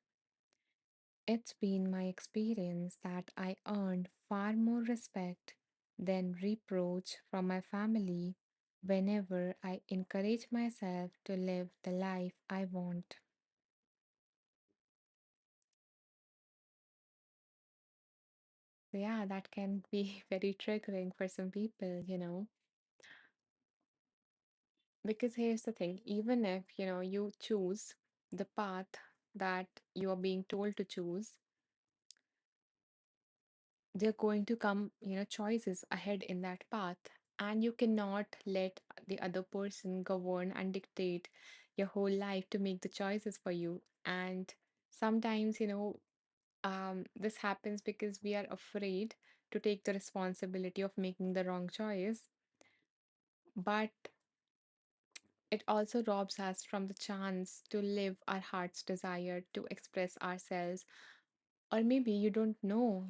It's been my experience that I earned far more respect than reproach from my family whenever I encourage myself to live the life I want. So yeah, that can be very triggering for some people, because here's the thing, even if, you choose the path that you are being told to choose, there are going to come, choices ahead in that path, and you cannot let the other person govern and dictate your whole life to make the choices for you. And sometimes, this happens because we are afraid to take the responsibility of making the wrong choice. but it also robs us from the chance to live our heart's desire, to express ourselves. Or maybe you don't know,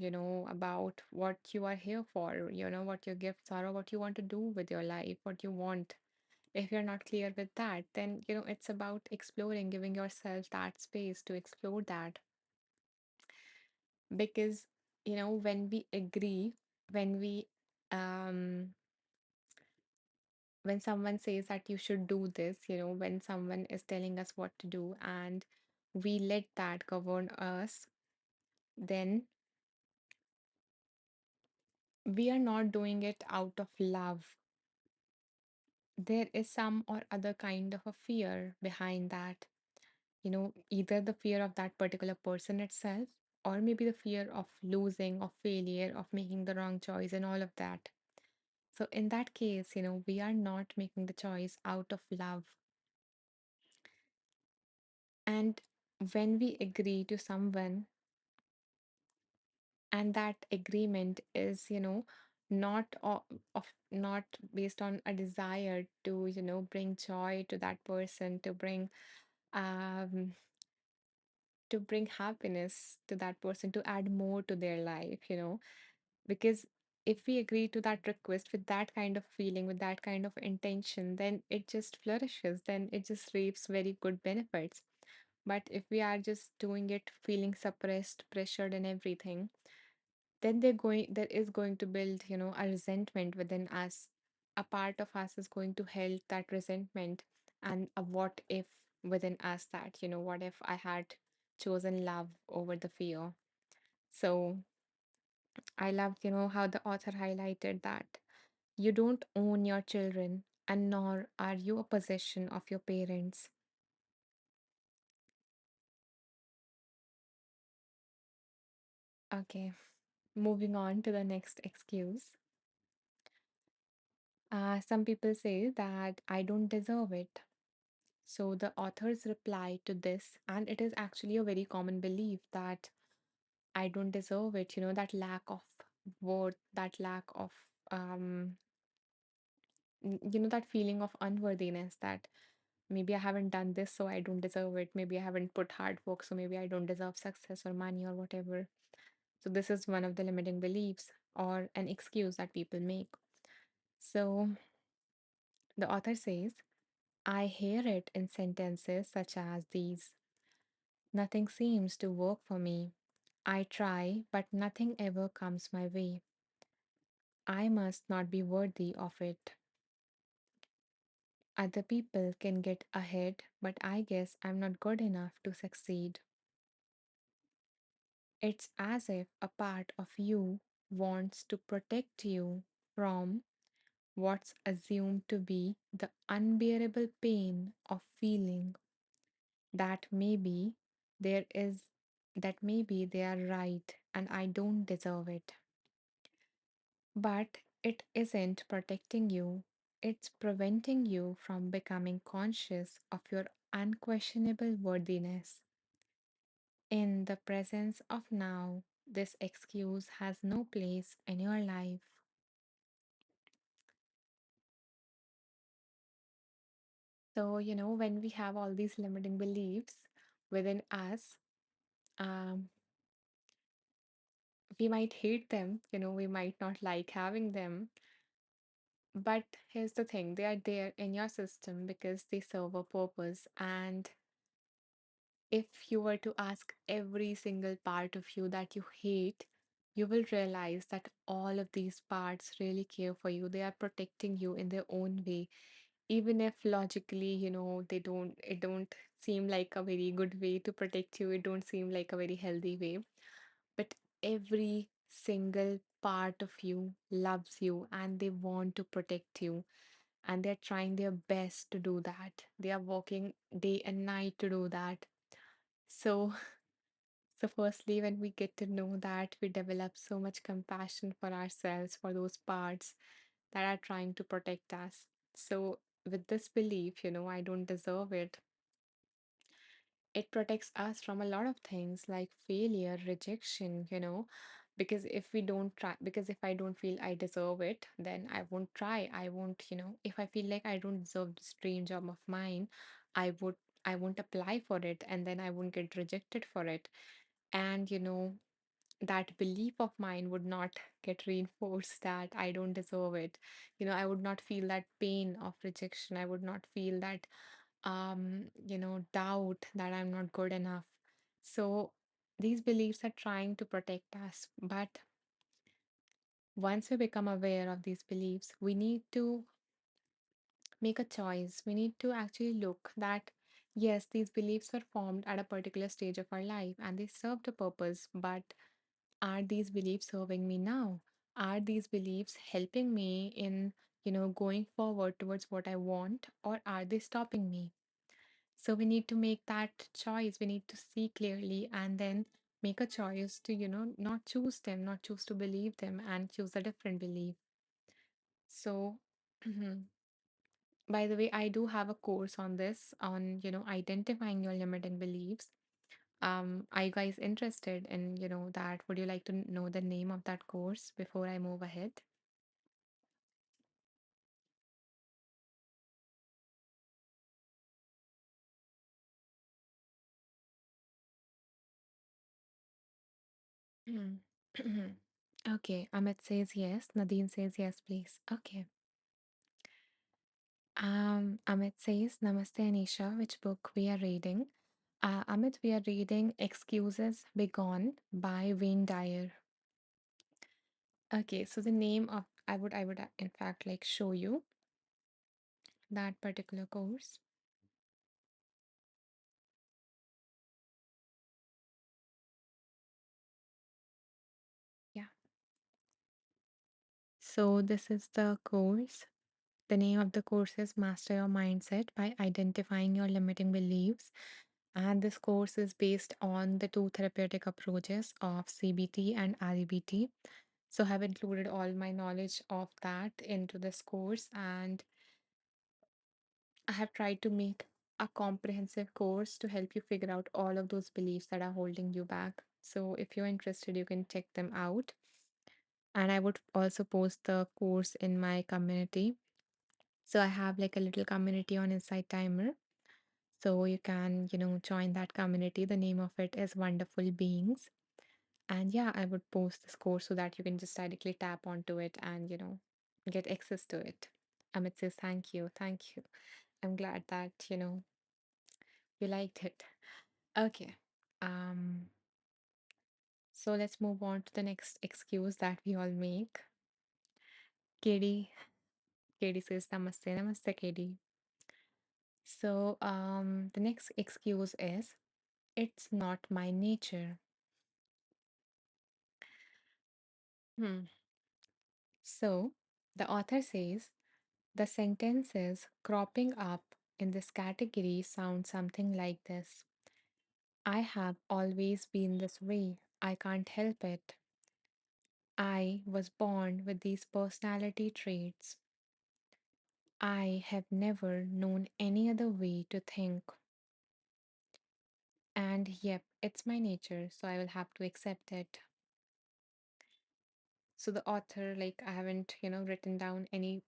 about what you are here for, what your gifts are, or what you want to do with your life, what you want. If you're not clear with that, then, it's about exploring, giving yourself that space to explore that. Because, when we agree, when we, um, when someone says that you should do this, when someone is telling us what to do and we let that govern us, then we are not doing it out of love. There is some or other kind of a fear behind that, either the fear of that particular person itself, or maybe the fear of losing, of failure, of making the wrong choice, and all of that. So, in that case, we are not making the choice out of love. And when we agree to someone, and that agreement is, not based on a desire to, bring joy to that person, um, to bring happiness to that person, to add more to their life, because if we agree to that request with that kind of feeling, with that kind of intention, then it just flourishes, then it just reaps very good benefits. But if we are just doing it feeling suppressed, pressured, and everything, then there is going to build, a resentment within us. A part of us is going to hold that resentment, and a what if within us, that, what if I had chosen love over the fear. So I loved, how the author highlighted that you don't own your children, and nor are you a possession of your parents. Okay, moving on to the next excuse. Some people say that I don't deserve it. So the authors reply to this, and it is actually a very common belief that I don't deserve it, that lack of worth, that lack of, um, that feeling of unworthiness, that maybe I haven't done this, so I don't deserve it. Maybe I haven't put hard work, so maybe I don't deserve success or money or whatever. So this is one of the limiting beliefs or an excuse that people make. So the author says, I hear it in sentences such as these: nothing seems to work for me. I try, but nothing ever comes my way. I must not be worthy of it. Other people can get ahead, but I guess I'm not good enough to succeed. It's as if a part of you wants to protect you from what's assumed to be the unbearable pain of feeling that there is maybe they are right and I don't deserve it. But it isn't protecting you, it's preventing you from becoming conscious of your unquestionable worthiness. In the presence of now, this excuse has no place in your life. So, when we have all these limiting beliefs within us, um, we might hate them, we might not like having them. But here's the thing, they are there in your system because they serve a purpose. And if you were to ask every single part of you that you hate, you will realize that all of these parts really care for you. They are protecting you in their own way. Even if logically, it don't seem like a very good way to protect you, it don't seem like a very healthy way. But every single part of you loves you and they want to protect you. And they're trying their best to do that. They are working day and night to do that. So, so firstly, when we get to know that, we develop so much compassion for ourselves, for those parts that are trying to protect us. So, with this belief, I don't deserve it, it protects us from a lot of things like failure, rejection, Because if we don't try, because if I don't feel I deserve it, then I won't try. I won't, if I feel like I don't deserve this dream job of mine, I would, I won't apply for it, and then I won't get rejected for it. And that belief of mine would not get reinforced that I don't deserve it. I would not feel that pain of rejection. I would not feel that doubt that I'm not good enough. So these beliefs are trying to protect us. But once we become aware of these beliefs, we need to make a choice. We need to actually look that, yes, these beliefs were formed at a particular stage of our life and they served a purpose, but are these beliefs serving me now? Are these beliefs helping me in, going forward towards what I want, or are they stopping me? So we need to make that choice. We need to see clearly and then make a choice to, not choose them, not choose to believe them and choose a different belief. So, by the way, I do have a course on this, on, identifying your limiting beliefs. Are you guys interested in, that? Would you like to know the name of that course before I move ahead? Okay, Amit says yes. Nadine says yes, please. Okay. Amit says, Namaste Anisha, which book we are reading? Amit, we are reading Excuses Be Gone by Wayne Dyer. Okay, so the name of, I would in fact like show you that particular course. Yeah. So this is the course. The name of the course is Master Your Mindset by Identifying Your Limiting Beliefs. And this course is based on the two therapeutic approaches of CBT and REBT. So I have included all my knowledge of that into this course, and I have tried to make a comprehensive course to help you figure out all of those beliefs that are holding you back. So if you're interested, you can check them out. And I would also post the course in my community. So I have like a little community on Insight Timer. So you can, join that community. The name of it is Wonderful Beings. And yeah, I would post this course so that you can just directly tap onto it and, get access to it. Amit says, thank you. Thank you. I'm glad that, you liked it. Okay. Um, so let's move on to the next excuse that we all make. Katie, Katie says, Namaste, Namaste, Katie. So the next excuse is, it's not my nature. Hmm. So the author says, the sentences cropping up in this category sound something like this: I have always been this way. I can't help it. I was born with these personality traits. I have never known any other way to think. And yep, it's my nature, so I will have to accept it. So the author, like I haven't, written down any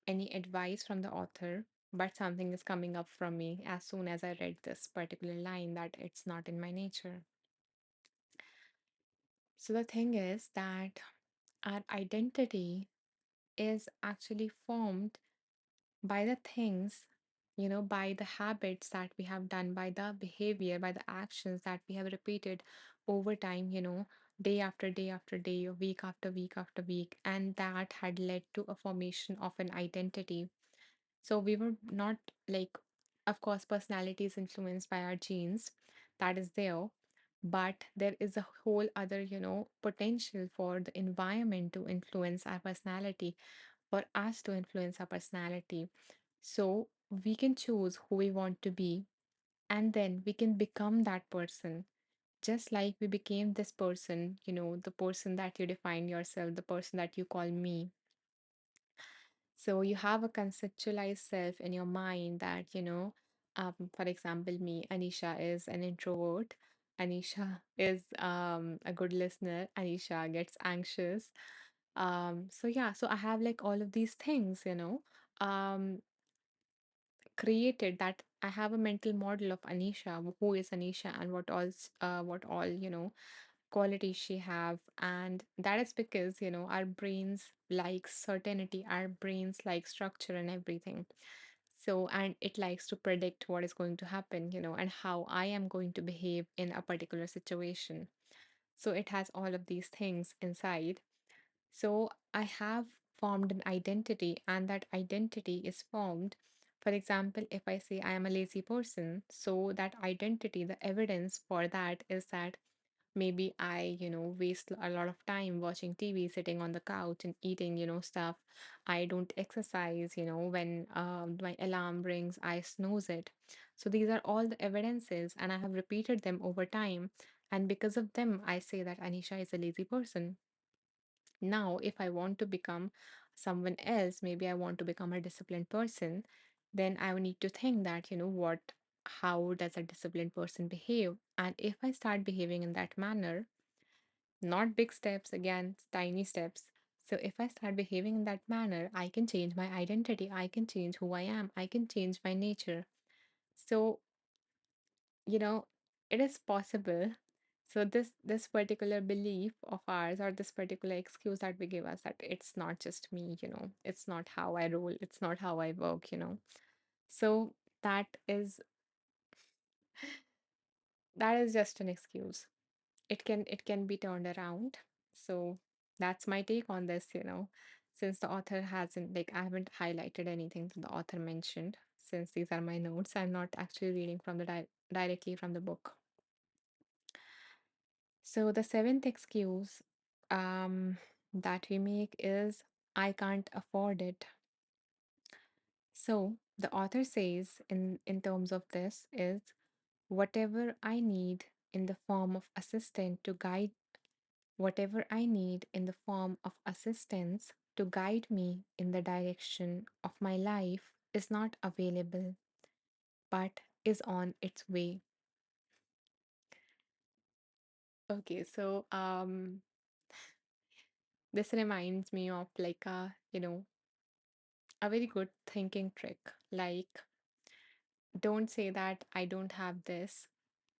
advice from the author, but something is coming up from me as soon as I read this particular line that it's not in my nature. So the thing is that our identity is actually formed by the things, by the habits that we have done, by the behavior, by the actions that we have repeated over time, day after day after day, or week after week after week. And that had led to a formation of an identity. So we were not like, of course, personality is influenced by our genes, that is there. But there is a whole other, potential for the environment to influence our personality, for us to influence our personality. So we can choose who we want to be, and then we can become that person. Just like we became this person, the person that you define yourself, the person that you call me. So you have a conceptualized self in your mind that, for example, me, Anisha, is an introvert. Anisha is a good listener. Anisha gets anxious. So yeah, so I have like all of these things, um, created that I have a mental model of Anisha, who is Anisha and what all, qualities she have. And that is because, our brains like certainty, our brains like structure and everything. So, and it likes to predict what is going to happen, and how I am going to behave in a particular situation. So it has all of these things inside. So I have formed an identity, and that identity is formed. For example, if I say I am a lazy person, so that identity, the evidence for that is that maybe I, waste a lot of time watching TV, sitting on the couch and eating, stuff. I don't exercise, when my alarm rings, I snooze it. So these are all the evidences, and I have repeated them over time. And because of them, I say that Anisha is a lazy person. Now, if I want to become someone else, maybe I want to become a disciplined person, then I would need to think that, how does a disciplined person behave? And if I start behaving in that manner, not big steps, again, tiny steps. So if I start behaving in that manner, I can change my identity, I can change who I am, I can change my nature. So, you know, it is possible. So this particular belief of ours, or this particular excuse that we give us, that it's not just me, it's not how I roll, it's not how I work. So that is that is just an excuse. It can be turned around. So that's my take on this. Since the author hasn't, like, I haven't highlighted anything that the author mentioned, since these are my notes, I'm not actually reading from the directly from the book. So the seventh excuse that we make is I can't afford it. So the author says in terms of this is whatever I need in the form of assistant to guide whatever I need in the form of assistance to guide me in the direction of my life is not available but is on its way. Okay, so this reminds me of like a very good thinking trick. Like, don't say that I don't have this,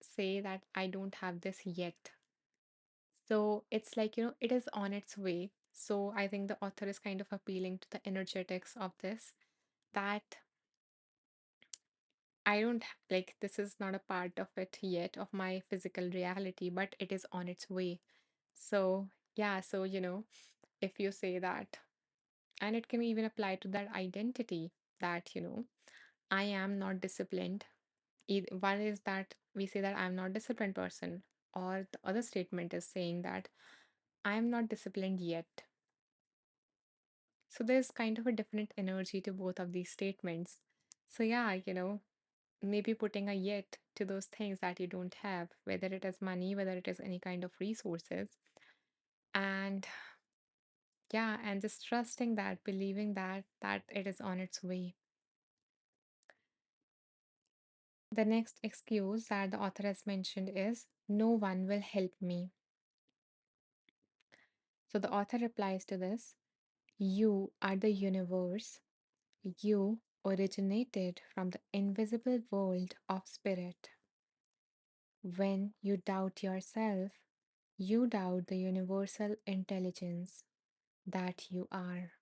say that I don't have this yet. So it's like, it is on its way. So I think the author is kind of appealing to the energetics of this, that I don't like, this is not a part of it yet, of my physical reality, but it is on its way. So, yeah, so, if you say that, and it can even apply to that identity, that, I am not disciplined. One is that we say that I'm not disciplined person, or the other statement is saying that I am not disciplined yet. So there's kind of a different energy to both of these statements. So yeah, maybe putting a yet to those things that you don't have, whether it is money, whether it is any kind of resources. And yeah, and just trusting that, believing that it is on its way. The next excuse that the author has mentioned is no one will help me. So the author replies to this, you are the universe. You originated from the invisible world of spirit. When you doubt yourself, you doubt the universal intelligence that you are.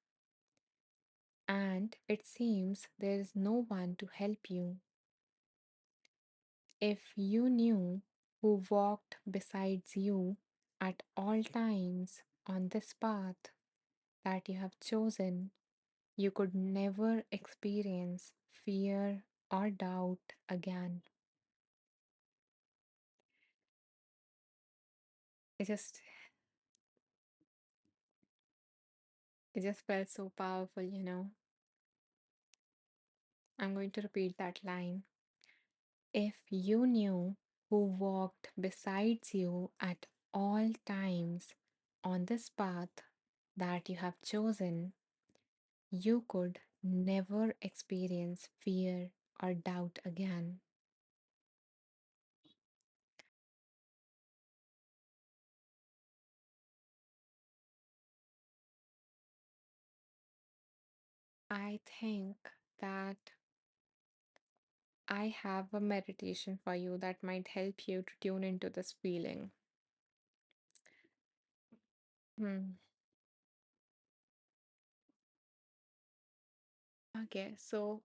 And it seems there is no one to help you. If you knew who walked besides you at all times on this path that you have chosen, you could never experience fear or doubt again. It just it just felt so powerful. I'm going to repeat that line. If you knew who walked besides you at all times on this path that you have chosen, you could never experience fear or doubt again. I think that I have a meditation for you that might help you to tune into this feeling. Hmm. Okay, so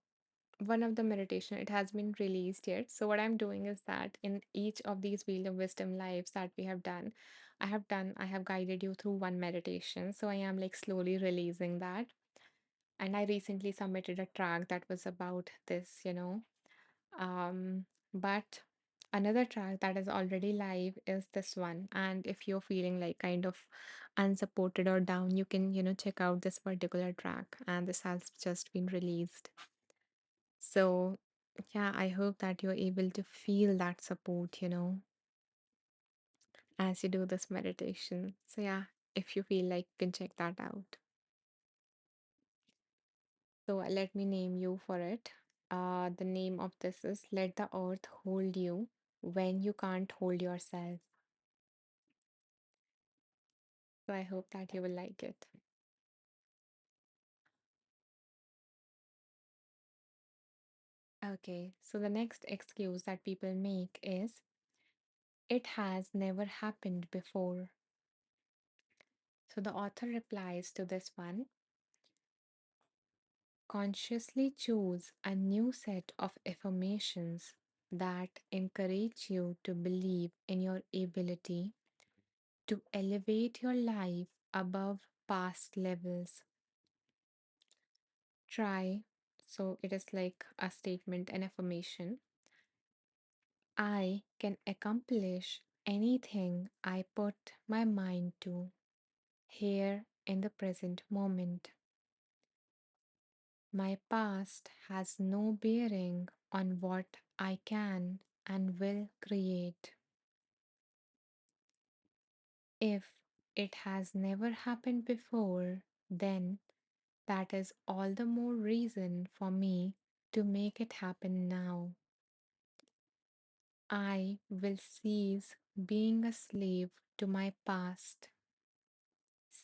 one of the meditation, it has been released yet. So what I'm doing is that in each of these Wheel of Wisdom lives that we have done, I have guided you through one meditation. So I am like slowly releasing that. And I recently submitted a track that was about this. But another track that is already live is this one. And if you're feeling like kind of unsupported or down, you can, check out this particular track. And this has just been released. So, yeah, I hope that you're able to feel that support, as you do this meditation. So, yeah, if you feel like you can check that out. So, let me name you for it. The name of this is Let the Earth Hold You When You Can't Hold Yourself. So, I hope that you will like it. Okay, so the next excuse that people make is it has never happened before. So, the author replies to this one. Consciously choose a new set of affirmations that encourage you to believe in your ability to elevate your life above past levels. Try, so it is like a statement, an affirmation. I can accomplish anything I put my mind to here in the present moment. My past has no bearing on what I can and will create. If it has never happened before, then that is all the more reason for me to make it happen now. I will cease being a slave to my past.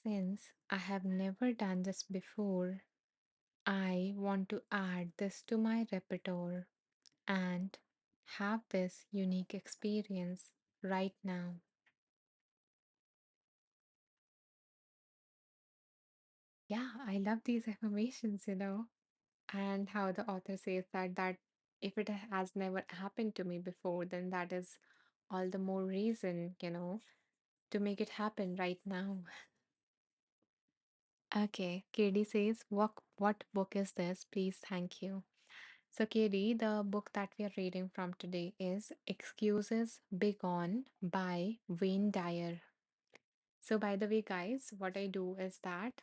Since I have never done this before, I want to add this to my repertoire and have this unique experience right now. Yeah, I love these affirmations, and how the author says that if it has never happened to me before, then that is all the more reason, to make it happen right now. Okay, KD says, what book is this? Please, thank you. So, KD, the book that we are reading from today is Excuses Begone by Wayne Dyer. So, by the way, guys, what I do is that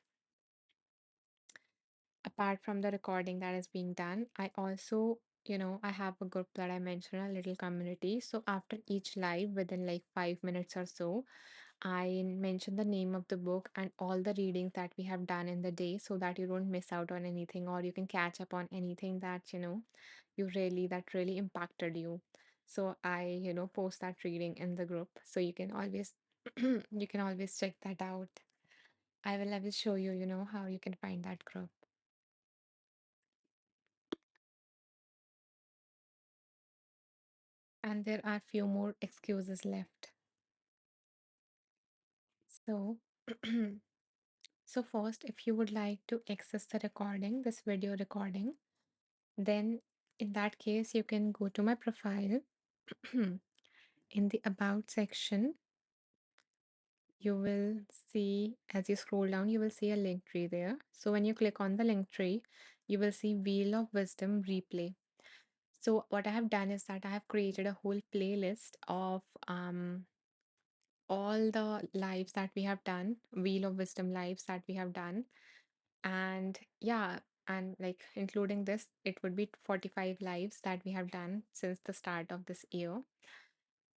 apart from the recording that is being done, I also, I have a group that I mentioned, a little community. So, after each live, within like 5 minutes or so, I mention the name of the book and all the readings that we have done in the day so that you don't miss out on anything or you can catch up on anything that, that really impacted you. So I, post that reading in the group. So you can always you can always check that out. I will show you, how you can find that group. And there are few more excuses left. So so first, if you would like to access the recording, this video recording, then in that case, you can go to my profile. In the About section, you will see, as you scroll down, you will see a link tree there. So when you click on the link tree, you will see Wheel of Wisdom replay. So what I have done is that I have created a whole playlist of all the lives that we have done, Wheel of Wisdom lives that we have done. And yeah, and like including this, it would be 45 lives that we have done since the start of this year.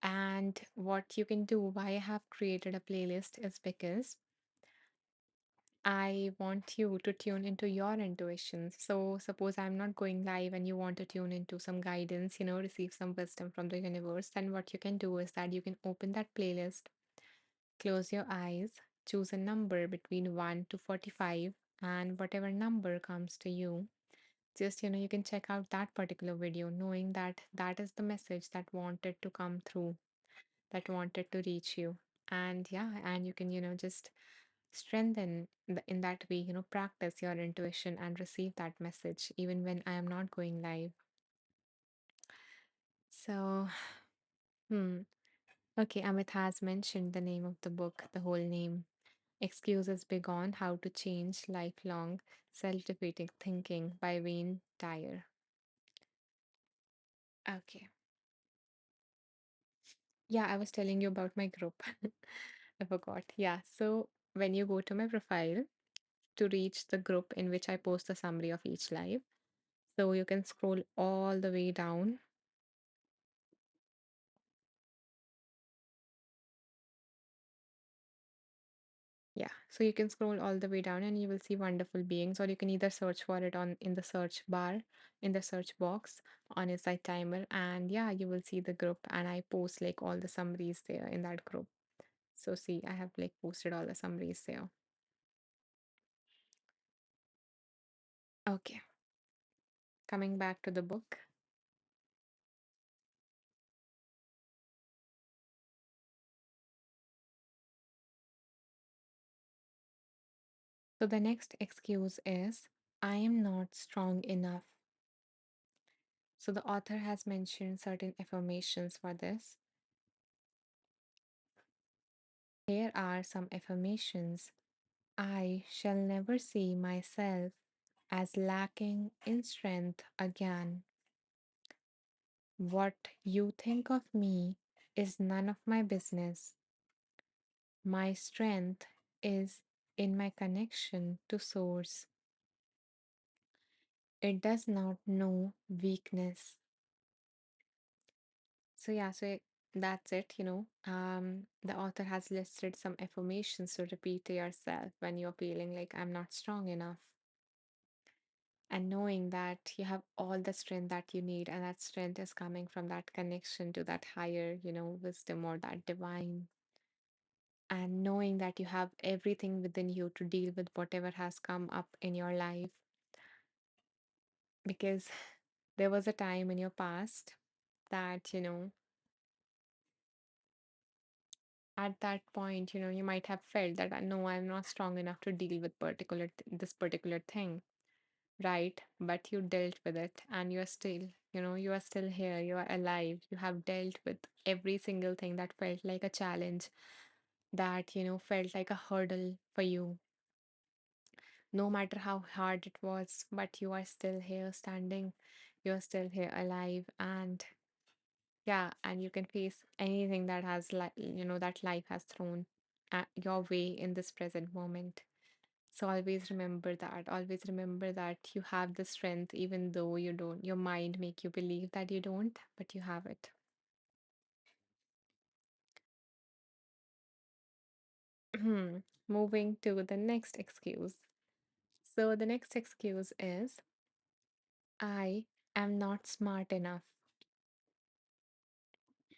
And what you can do, why I have created a playlist is because I want you to tune into your intuitions. So, suppose I'm not going live and you want to tune into some guidance, receive some wisdom from the universe, then what you can do is that you can open that playlist, close your eyes, choose a number between 1 to 45, and whatever number comes to you, just you can check out that particular video, knowing that that is the message that wanted to come through, that wanted to reach you. And yeah, and you can just strengthen in that way, practice your intuition and receive that message even when I am not going live. So hmm okay, Amit has mentioned the name of the book, the whole name: Excuses Begone: How to Change Lifelong Self-Defeating Thinking by Wayne Dyer. Okay. Yeah, I was telling you about my group. I forgot. Yeah. So when you go to my profile to reach the group in which I post a summary of each live, so you can scroll all the way down. Yeah. So you can scroll all the way down and you will see wonderful beings, or you can either search for it on in the search bar, in the search box on a site timer. And yeah, you will see the group and I post like all the summaries there in that group. So see, I have like posted all the summaries there. Okay. Coming back to the book. So the next excuse is, I am not strong enough. So the author has mentioned certain affirmations for this. Here are some affirmations. I shall never see myself as lacking in strength again. What you think of me is none of my business. My strength is in my connection to Source. It does not know weakness. So yeah, that's it, the author has listed some affirmations to repeat to yourself when you're feeling like I'm not strong enough. And knowing that you have all the strength that you need, and that strength is coming from that connection to that higher, wisdom or that divine. And knowing that you have everything within you to deal with whatever has come up in your life. Because there was a time in your past that, at that point, you might have felt that no, I'm not strong enough to deal with this particular thing, right? But you dealt with it, and you're still, you are still here, you are alive, you have dealt with every single thing that felt like a challenge, that felt like a hurdle for you, no matter how hard it was. But you are still here standing, you're still here alive, and yeah, and you can face anything that has that life has thrown at your way in this present moment. So always remember that. Always remember that you have the strength, even though you don't. Your mind make you believe that you don't, but you have it. Moving to the next excuse. So the next excuse is, I am not smart enough.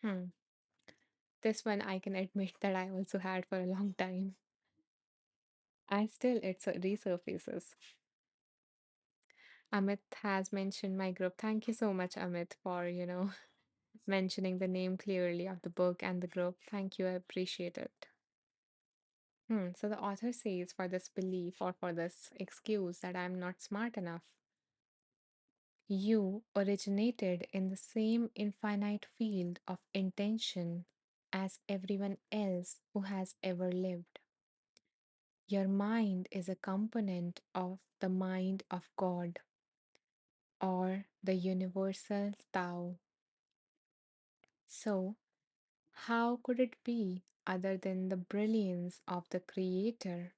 Hmm. This one I can admit that I also had for a long time. I still It resurfaces. Amit has mentioned my group. Thank you so much, Amit, for, mentioning the name clearly of the book and the group. Thank you. I appreciate it. So the author says, for this belief or for this excuse that I'm not smart enough, you originated in the same infinite field of intention as everyone else who has ever lived. Your mind is a component of the mind of God, or the universal Tao. So, how could it be other than the brilliance of the Creator?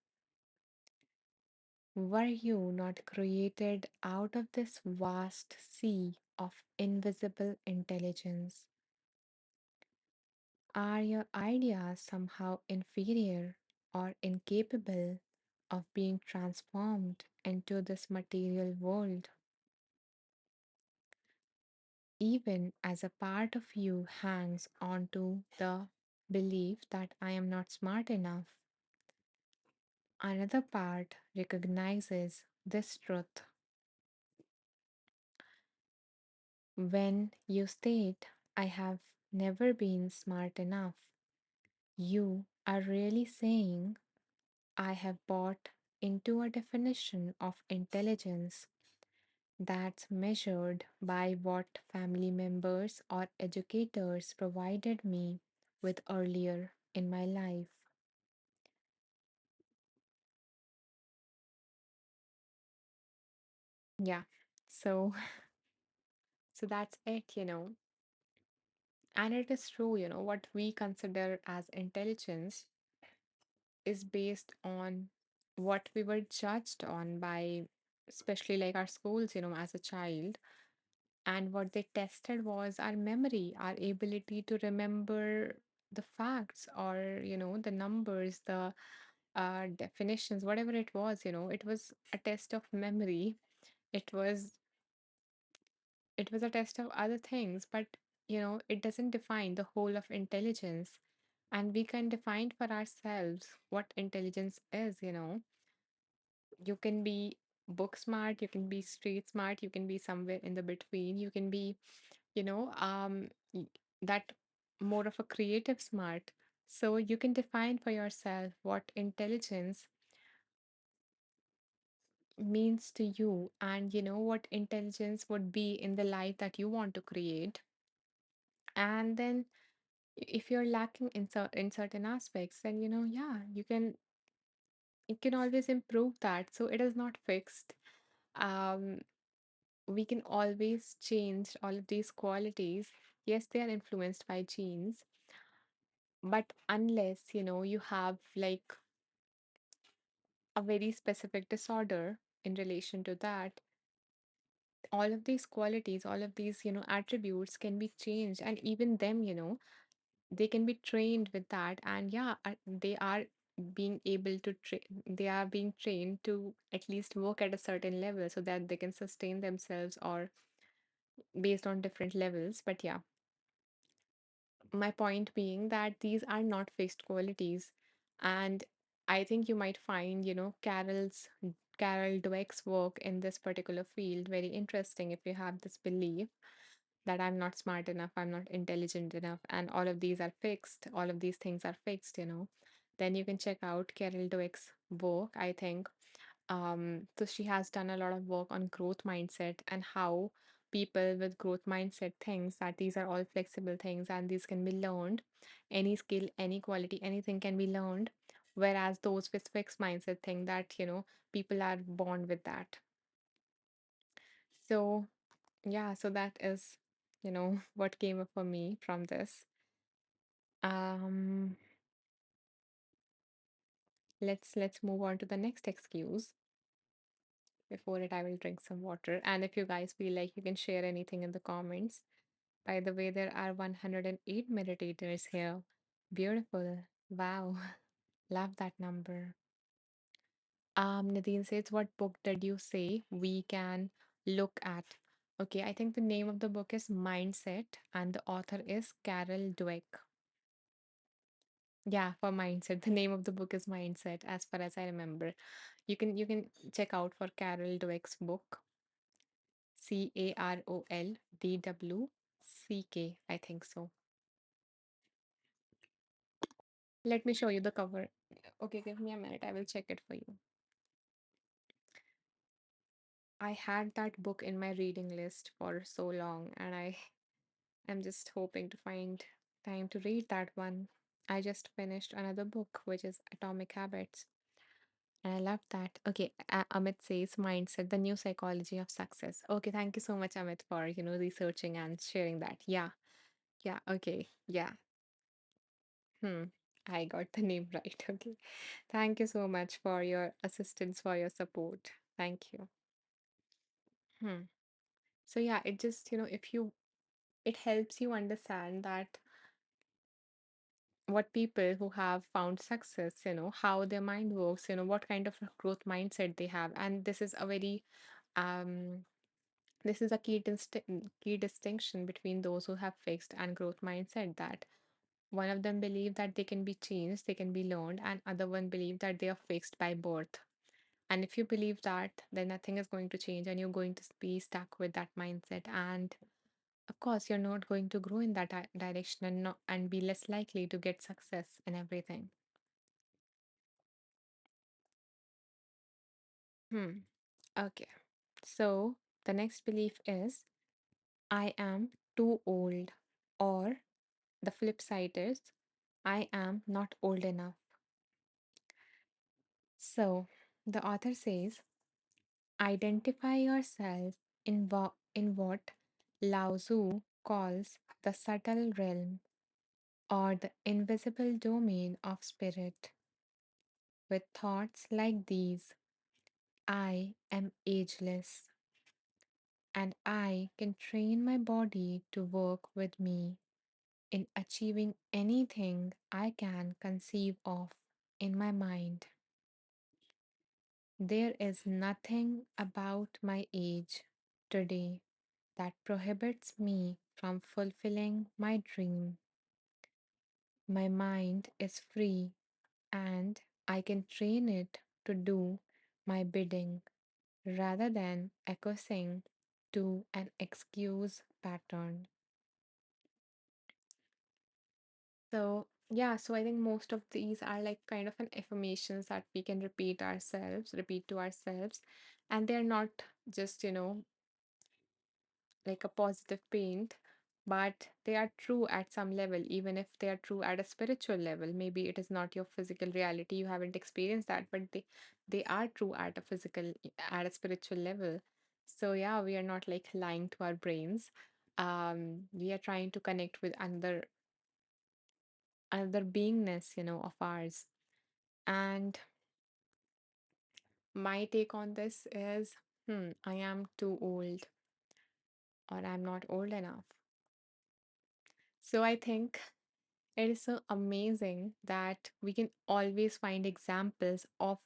Were you not created out of this vast sea of invisible intelligence? Are your ideas somehow inferior or incapable of being transformed into this material world? Even as a part of you hangs onto the belief that I am not smart enough, Another part recognizes this truth. When you state, I have never been smart enough, you are really saying, I have bought into a definition of intelligence that's measured by what family members or educators provided me with earlier in my life. Yeah. So so that's it. And it is true, what we consider as intelligence is based on what we were judged on by, especially like our schools, as a child. And what they tested was our memory, our ability to remember the facts or the numbers, the definitions, whatever it was a test of memory. It was it was a test of other things, but it doesn't define the whole of intelligence. And we can define for ourselves what intelligence is. You can be book smart, you can be street smart, you can be somewhere in the between, you can be you know um y- that more of a creative smart. So you can define for yourself what intelligence means to you, and what intelligence would be in the life that you want to create. And then if you're lacking in certain aspects, then yeah, you can always improve that. So it is not fixed. um we can always change all of these qualities. Yes, they are influenced by genes, but unless you have like a very specific disorder in relation to that, all of these qualities, all of these attributes can be changed. And even them, they can be trained with that. And yeah, they are being able to they are being trained to at least work at a certain level so that they can sustain themselves, or based on different levels. But yeah, my point being that these are not fixed qualities. And I think you might find Carol Dweck's work in this particular field very interesting if you have this belief that I'm not smart enough, I'm not intelligent enough, and all of these are fixed, all of these things are fixed. Then you can check out Carol Dweck's work, I think. So she has done a lot of work on growth mindset and how people with growth mindset thinks that these are all flexible things and these can be learned. Any skill, any quality, anything can be learned. Whereas those with fixed mindset think that people are born with that. So yeah, so that is what came up for me from this. Um, let's move on to the next excuse. Before it, I will drink some water. And if you guys feel like you can share anything in the comments. By the way, there are 108 meditators here. Beautiful. Wow. Love that number. Nadine says, what book did you say we can look at? Okay, I think the name of the book is Mindset and the author is Carol Dweck. Yeah, for Mindset. The name of the book is Mindset, as far as I remember. You can check out for Carol Dweck's book. Carol Dwck, I think so. Let me show you the cover. Okay, give me a minute. I will check it for you. I had that book in my reading list for so long, and I am just hoping to find time to read that one. I just finished another book, which is Atomic Habits, and I love that. Okay, Amit says Mindset, the new psychology of success. Okay, thank you so much, Amit, for researching and sharing that. Yeah, yeah, okay, yeah. Hmm. I got the name right. Okay. Thank you so much for your assistance, for your support. Thank you. Hmm. So yeah, it just if you it helps you understand that what people who have found success, how their mind works, what kind of a growth mindset they have. And um this is a key distinction between those who have fixed and growth mindset, that one of them believe that they can be changed, they can be learned, and other one believe that they are fixed by birth. And if you believe that, then nothing is going to change and you're going to be stuck with that mindset. And of course, you're not going to grow in that direction and not, and be less likely to get success in everything. Hmm. Okay. So the next belief is I am too old, or the flip side is I am not old enough. So the author says identify yourself in what Lao Tzu calls the subtle realm or the invisible domain of spirit. With thoughts like these, I am ageless and I can train my body to work with me in achieving anything I can conceive of in my mind. There is nothing about my age today that prohibits me from fulfilling my dream. My mind is free and I can train it to do my bidding rather than echoing to an excuse pattern. So, yeah, so I think most of these are like kind of an affirmations that we can repeat to ourselves, and they're not just, like a positive paint, but they are true at some level, even if they are true at a spiritual level. Maybe it is not your physical reality, you haven't experienced that, but they are true at a at a spiritual level. So yeah, we are not like lying to our brains. We are trying to connect with another beingness, of ours. And my take on this is, I am too old or I'm not old enough. So I think it is so amazing that we can always find examples of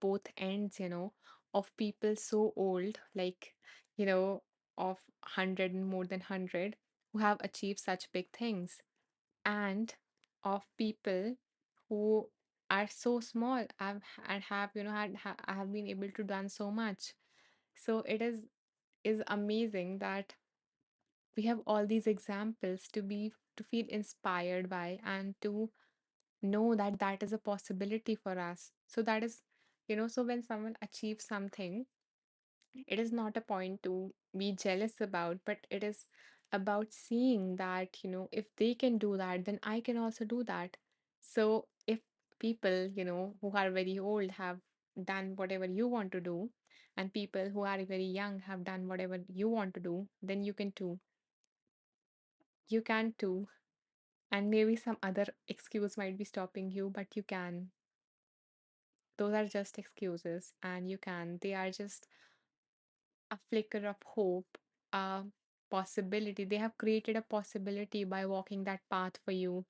both ends, of people so old, like, you know, of 100 and more than 100 who have achieved such big things, and of people who are so small and have, have been able to done so much. So it is amazing that we have all these examples to feel inspired by and to know that that is a possibility for us. So that is, so when someone achieves something, it is not a point to be jealous about, but it is about seeing that, if they can do that, then I can also do that. So if people, who are very old have done whatever you want to do, and people who are very young have done whatever you want to do, then you can too. You can too. And maybe some other excuse might be stopping you, but you can. Those are just excuses, and you can. They are just a flicker of hope, a possibility. They have created a possibility by walking that path for you,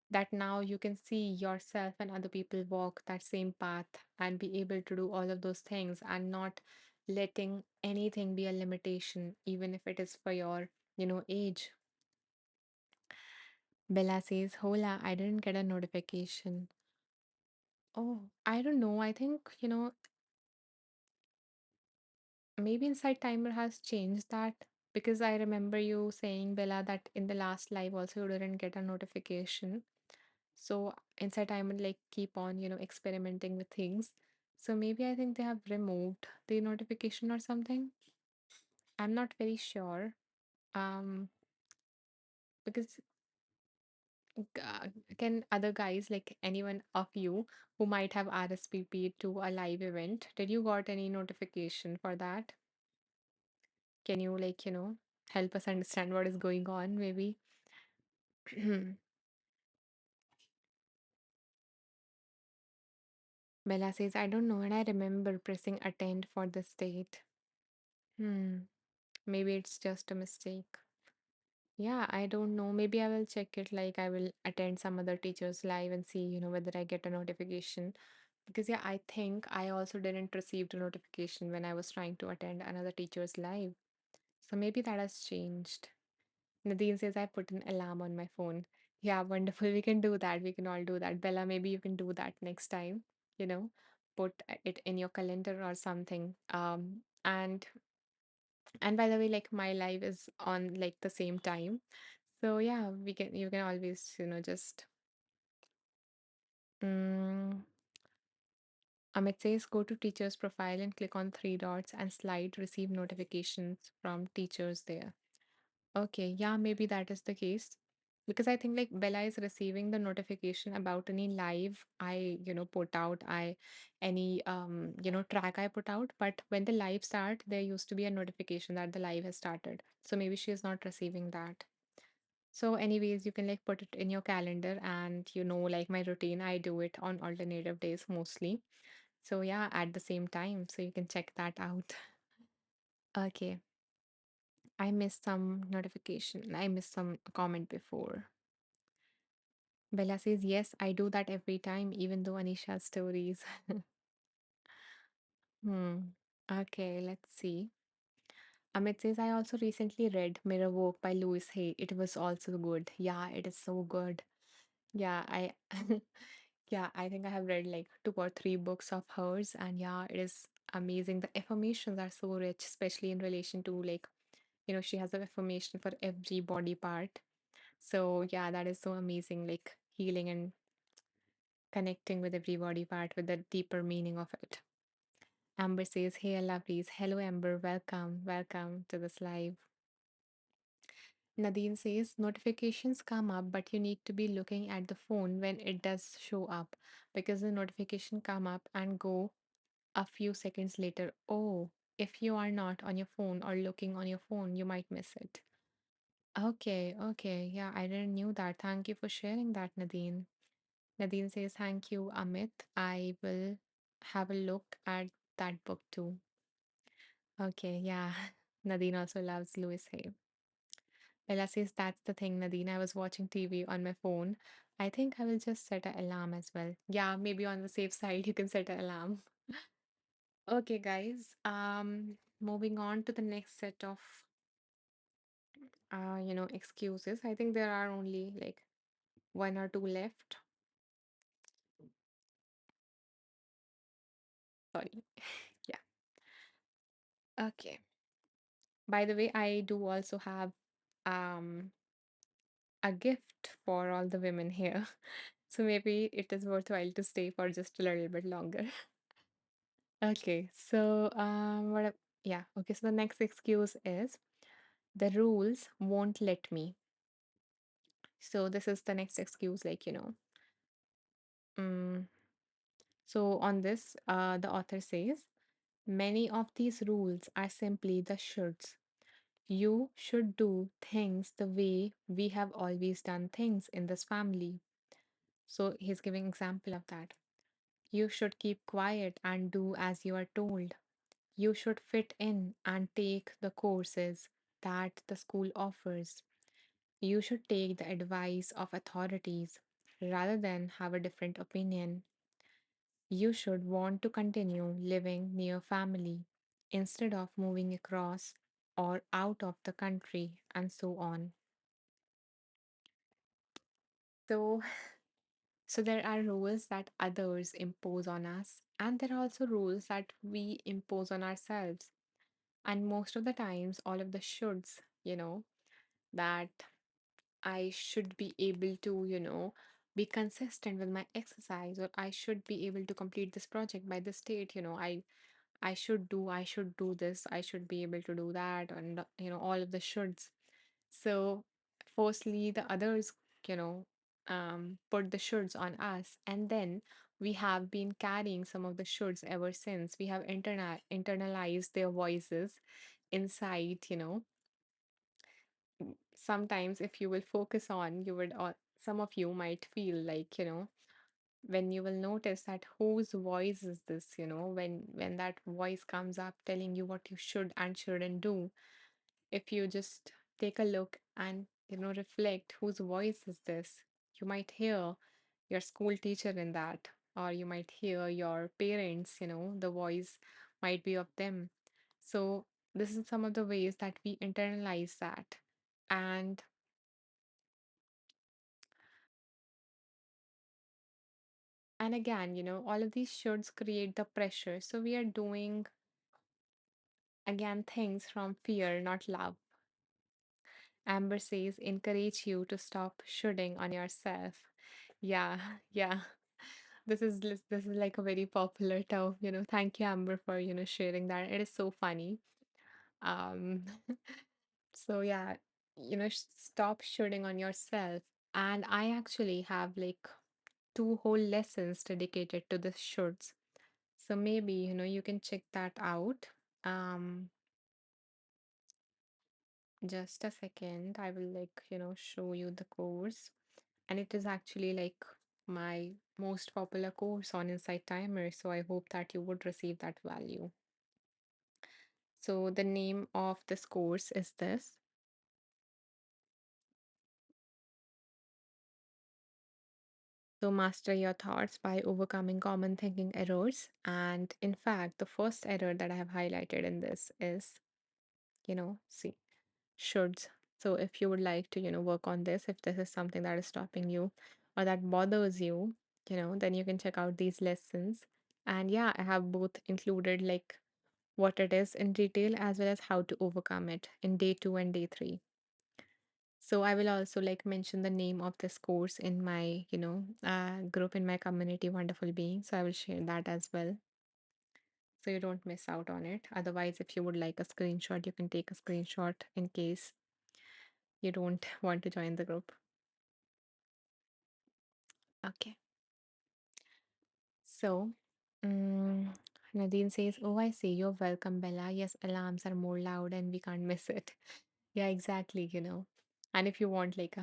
that now you can see yourself and other people walk that same path and be able to do all of those things and not letting anything be a limitation, even if it is for your, age. Bella says, Hola, I didn't get a notification. Oh, I don't know. I think, maybe Inside Timer has changed that, because I remember you saying, Bella, that in the last live also you didn't get a notification. So Inside Timer like keep on, experimenting with things. So maybe I think they have removed the notification or something. I'm not very sure. Um, because can other guys, like anyone of you who might have RSVP'd to a live event, did you got any notification for that? Can you like, help us understand what is going on, maybe? Bella says, I don't know, and I remember pressing attend for this date. Hmm, maybe it's just a mistake. Yeah, I don't know. Maybe I will check it. Like, I will attend some other teacher's live and see, whether I get a notification. Because, yeah, I think I also didn't receive the notification when I was trying to attend another teacher's live. So maybe that has changed. Nadine says, I put an alarm on my phone. Yeah, wonderful. We can do that. We can all do that. Bella, maybe you can do that next time, you know, put it in your calendar or something. And by the way, like my live is on like the same time. So yeah, you can always, just mm, Amit says go to teacher's profile and click on three dots and slide receive notifications from teachers there. Okay, yeah, maybe that is the case. Because I think like Bella is receiving the notification about any live put out, any track I put out. But when the live start, there used to be a notification that the live has started. So maybe she is not receiving that. So, anyways, you can like put it in your calendar and like my routine, I do it on alternative days mostly. So yeah, at the same time. So you can check that out. Okay. I missed some notification. I missed some comment before. Bella says, yes, I do that every time, even though Anisha's stories. Hmm. Okay, let's see. Amit says, I also recently read Mirror Work by Louis Hay. It was also good. Yeah, it is so good. Yeah, I yeah, I think I have read like two or three books of hers, and yeah, it is amazing. The affirmations are so rich, especially in relation to like, she has an affirmation for every body part. So yeah, that is so amazing, like healing and connecting with every body part with the deeper meaning of it. Amber says, hey, lovelies. Hello, Amber. Welcome. Welcome to this live. Nadine says, notifications come up, but you need to be looking at the phone when it does show up because the notification come up and go a few seconds later. Oh, if you are not on your phone or looking on your phone, you might miss it. Okay, okay. Yeah, I didn't knew that. Thank you for sharing that, Nadine. Nadine says, thank you, Amit. I will have a look at that book too. Okay, yeah. Nadine also loves Louis Hay. Bella says, that's the thing, Nadine. I was watching TV on my phone. I think I will just set an alarm as well. Yeah, maybe on the safe side, you can set an alarm. Okay, guys. Moving on to the next set of excuses. I think there are only like one or two left. Sorry. Yeah. Okay. By the way, I do also have um a gift for all the women here. So maybe it is worthwhile to stay for just a little bit longer. Okay, so yeah, okay, so the next excuse is the rules won't let me. So this is the next excuse, like, mm, so on this, the author says, many of these rules are simply the shoulds. You should do things the way we have always done things in this family. So he's giving example of that. You should keep quiet and do as you are told. You should fit in and take the courses that the school offers. You should take the advice of authorities rather than have a different opinion. You should want to continue living near family instead of moving across or out of the country, and so on. So, so there are rules that others impose on us, and there are also rules that we impose on ourselves. And most of the times, all of the shoulds, that I should be able to, be consistent with my exercise, or I should be able to complete this project by this date, I should do this, I should be able to do that, and all of the shoulds. So, firstly, the others, put the shoulds on us, and then we have been carrying some of the shoulds ever since. We have internalized their voices inside, sometimes if you will focus on, you would, or some of you might feel like, when you will notice that whose voice is this, when that voice comes up telling you what you should and shouldn't do, if you just take a look and reflect whose voice is this, you might hear your school teacher in that, or you might hear your parents, the voice might be of them. So this is some of the ways that we internalize that. And And again, all of these shoulds create the pressure. So we are doing, again, things from fear, not love. Amber says, encourage you to stop shooting on yourself. Yeah, yeah. This is like a very popular term. Thank you, Amber, for sharing that. It is so funny. Um, so yeah, stop shooting on yourself. And I actually have like two whole lessons dedicated to the shoulds. So maybe, you can check that out. Um, just a second. I will like, show you the course. And it is actually like my most popular course on Insight Timer. So I hope that you would receive that value. So the name of this course is this. So master your thoughts by overcoming common thinking errors. And in fact, the first error that I have highlighted in this is, see, shoulds. So if you would like to, work on this, if this is something that is stopping you or that bothers you, then you can check out these lessons. And yeah, I have both included like what it is in detail as well as how to overcome it in day 2 and day 3. So I will also like mention the name of this course in my, group in my community, Wonderful Being. So I will share that as well. So you don't miss out on it. Otherwise, if you would like a screenshot, you can take a screenshot in case you don't want to join the group. Okay. So, mm, Nadine says, oh, I see. You're welcome, Bella. Yes, alarms are more loud and we can't miss it. Yeah, exactly. And if you want like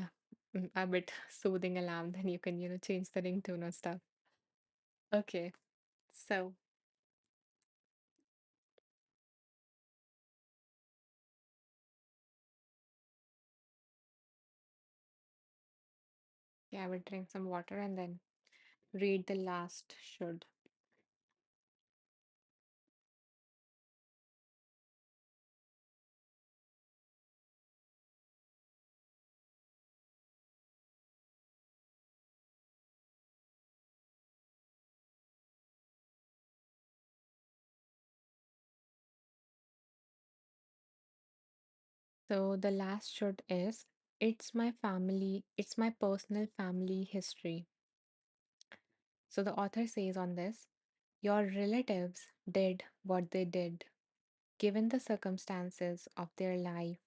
a bit soothing alarm, then you can, change the ringtone or stuff. Okay. So, yeah, I will drink some water and then read the last should. So, the last should is it's my personal family history. So, the author says on this, your relatives did what they did, given the circumstances of their life.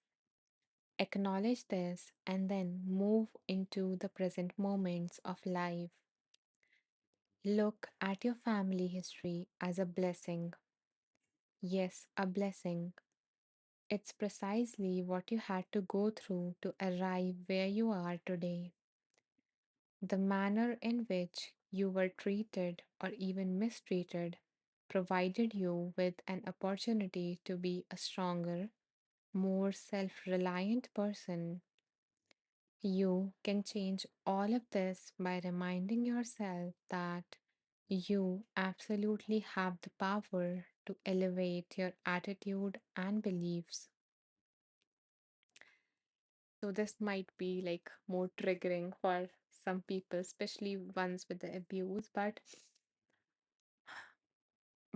Acknowledge this and then move into the present moments of life. Look at your family history as a blessing. Yes, a blessing. It's precisely what you had to go through to arrive where you are today. The manner in which you were treated or even mistreated provided you with an opportunity to be a stronger, more self reliant person. You can change all of this by reminding yourself that you absolutely have the power to elevate your attitude and beliefs. So, this might be like more triggering for some people, especially ones with the abuse, but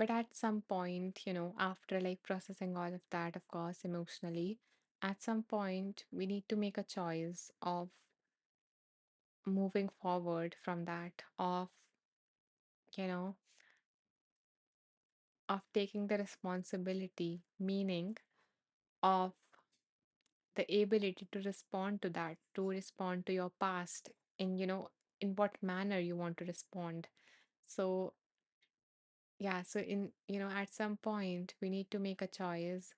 at some point, after like processing all of that, of course, emotionally, at some point, we need to make a choice of moving forward from that, you know, of taking the responsibility, meaning of the ability to respond to that, to respond to your past in, in what manner you want to respond. So, yeah, so at some point, we need to make a choice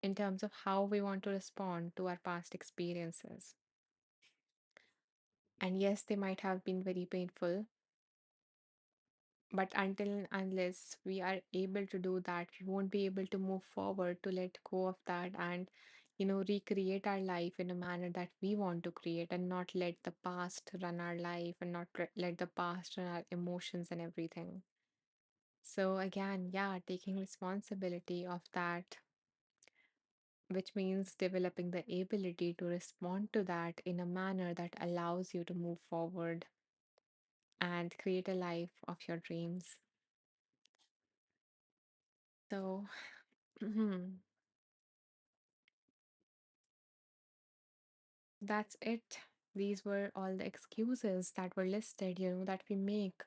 in terms of how we want to respond to our past experiences. And yes, they might have been very painful, but until and unless we are able to do that, we won't be able to move forward to let go of that and, recreate our life in a manner that we want to create and not let the past run our life and not let the past run our emotions and everything. So, again, yeah, taking responsibility of that, which means developing the ability to respond to that in a manner that allows you to move forward. and create a life of your dreams. So, that's it. These were all the excuses that were listed, that we make,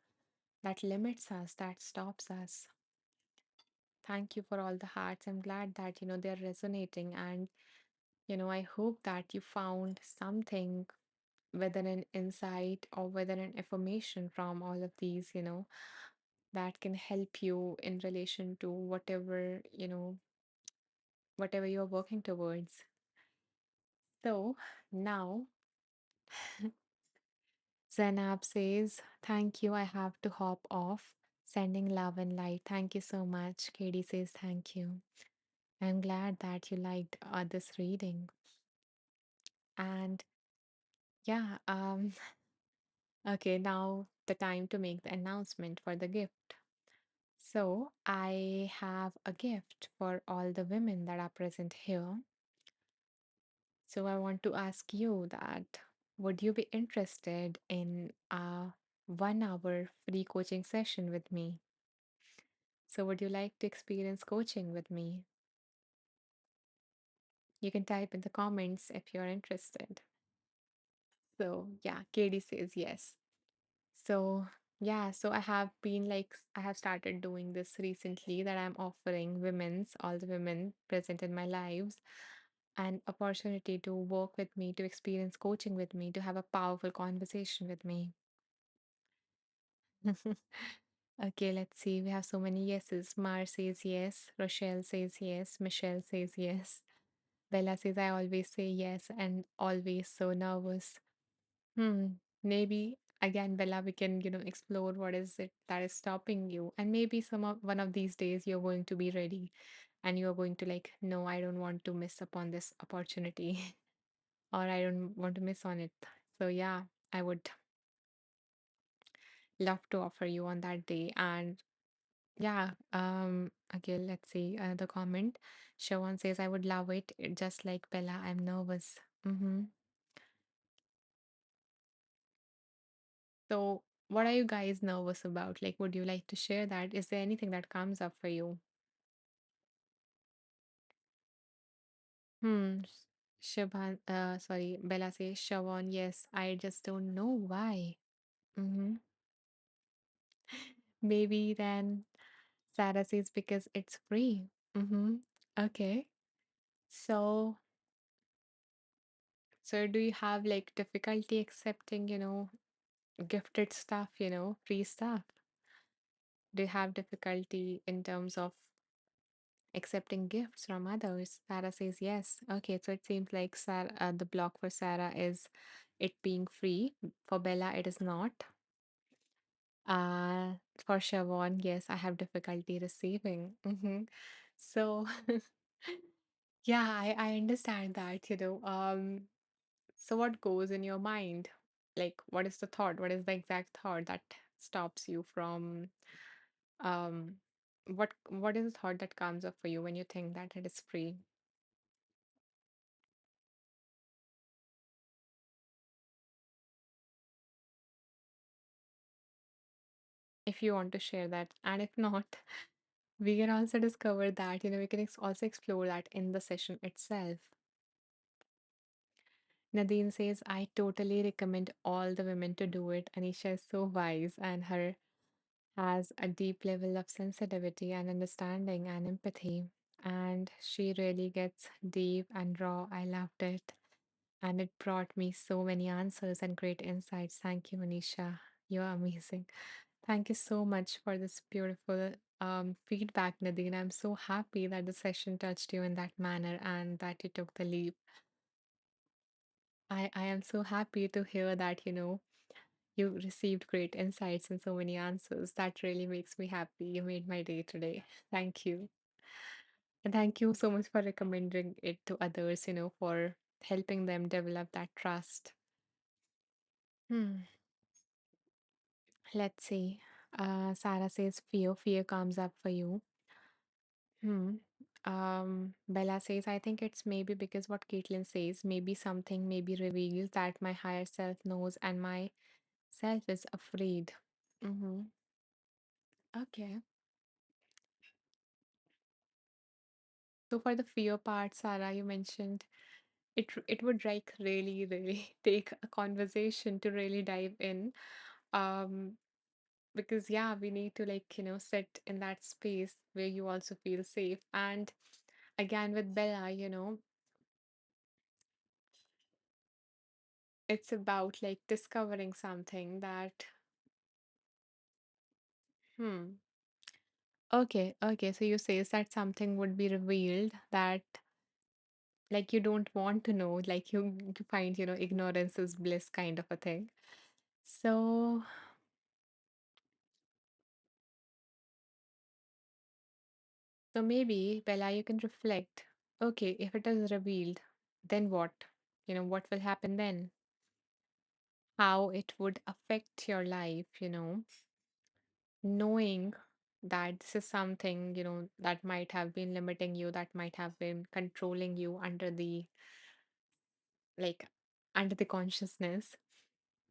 that limits us, that stops us. Thank you for all the hearts. I'm glad that, they're resonating. And, I hope that you found something, whether an insight or whether an information from all of these, that can help you in relation to whatever you're working towards. So now Zainab says, thank you. I have to hop off. Sending love and light. Thank you so much. Katie says, thank you. I'm glad that you liked this reading. And yeah, okay, now the time to make the announcement for the gift. So I have a gift for all the women that are present here. So I want to ask you that would you be interested in a 1 hour free coaching session with me? So would you like to experience coaching with me? You can type in the comments if you're interested. So yeah, Katie says yes. So yeah, so I have been I have started doing this recently that I'm offering all the women present in my lives, an opportunity to work with me, to experience coaching with me, to have a powerful conversation with me. Okay, let's see. We have so many yeses. Mar says yes. Rochelle says yes. Michelle says yes. Bella says I always say yes and always so nervous. Hmm. Maybe again, Bella, we can, explore what is it that is stopping you. And maybe one of these days you're going to be ready and you're going to no, I don't want to miss upon this opportunity or I don't want to miss on it. So yeah, I would love to offer you on that day. And yeah, okay, let's see the comment. Shawan says, I would love it. Just like Bella, I'm nervous. Mm-hmm. So, what are you guys nervous about? Like, would you like to share that? Is there anything that comes up for you? Hmm. Sorry, Bella says, Shawan, yes, I just don't know why. Mm-hmm. Maybe then Sarah says, because it's free. Mm-hmm. Okay. So, so do you have difficulty accepting, gifted stuff, free stuff? Do you have difficulty in terms of accepting gifts from others? Sarah says yes. Okay, so it seems like the block for Sarah is it being free. For Bella, it is not. Uh, for Siobhan, yes, I have difficulty receiving. So, yeah, I understand that, so what goes in your mind? Like, what is the thought? What is the exact thought that stops you from um what is the thought that comes up for you when you think that it is free? If you want to share that, and if not, we can also discover that, we can also explore that in the session itself. Nadine says, I totally recommend all the women to do it. Anisha is so wise and her has a deep level of sensitivity and understanding and empathy. And she really gets deep and raw. I loved it. And it brought me so many answers and great insights. Thank you, Anisha. You're amazing. Thank you so much for this beautiful feedback, Nadine. I'm so happy that the session touched you in that manner and that you took the leap. I am so happy to hear that, you received great insights and so many answers. That really makes me happy. You made my day today. Thank you. And thank you so much for recommending it to others, for helping them develop that trust. Hmm. Let's see. Sarah says fear. Fear comes up for you. Hmm. Bella says, I think it's maybe because what Caitlin says, maybe something maybe reveals that my higher self knows and my itself is afraid. Mm-hmm. Okay. So for the fear part, Sarah, you mentioned it would like really, really take a conversation to really dive in. Um, because yeah, we need to like, sit in that space where you also feel safe. And again with Bella, it's about like discovering something that, hmm. Okay, okay. So you say that something would be revealed that like you don't want to know, like you find, ignorance is bliss kind of a thing. So so maybe Bella, you can reflect. Okay, if it is revealed, then what? What will happen then? How it would affect your life, knowing that this is something, that might have been limiting you, that might have been controlling you like, under the consciousness,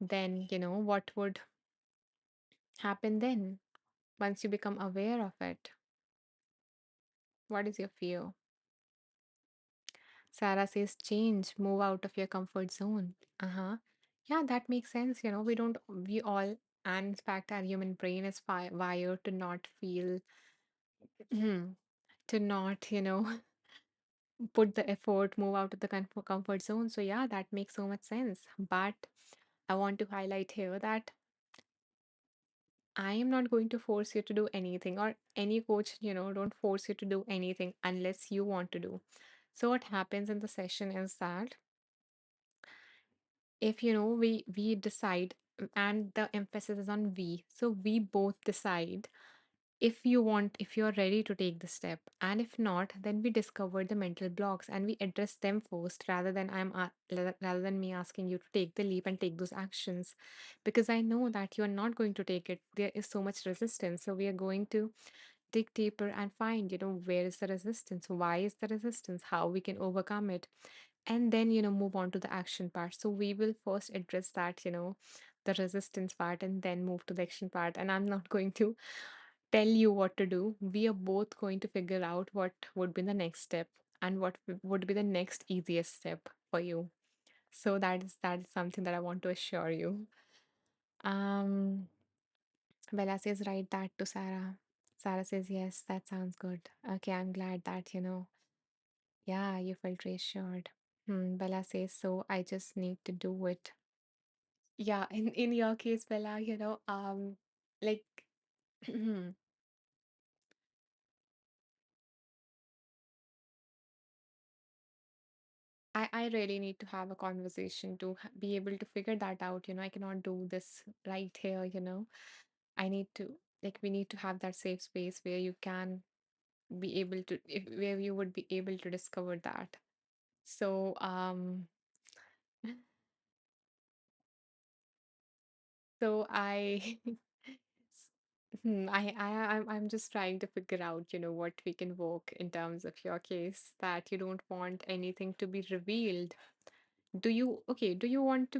then, what would happen then once you become aware of it? What is your fear? Sarah says, change, move out of your comfort zone. Uh huh. Yeah, that makes sense. We all, and in fact, our human brain is wired to not feel, to not, put the effort, move out of the comfort zone. So, yeah, that makes so much sense. But I want to highlight here that I am not going to force you to do anything, or any coach, don't force you to do anything unless you want to do. So, what happens in the session is that if we decide, and the emphasis is on we, so we both decide if you're ready to take the step, and if not, then we discover the mental blocks and we address them first, rather than me asking you to take the leap and take those actions, because I know that you are not going to take it. There is so much resistance, so we are going to dig deeper and find, where is the resistance, why is the resistance, how we can overcome it, and then, move on to the action part. So we will first address that, the resistance part, and then move to the action part. And I'm not going to tell you what to do. We are both going to figure out what would be the next step, and what would be the next easiest step for you. So that is something that I want to assure you. Um, Bella says, write that to Sarah. Sarah says, yes, that sounds good. Okay, I'm glad that, yeah, you felt reassured. Bella says, so I just need to do it. Yeah, in your case, Bella, like I really need to have a conversation to be able to figure that out. I cannot do this right here. I need to, like, we need to have that safe space where you can be able to, where you would be able to discover that. So, so I, I'm just trying to figure out, what we can work in terms of your case, that you don't want anything to be revealed. Do you want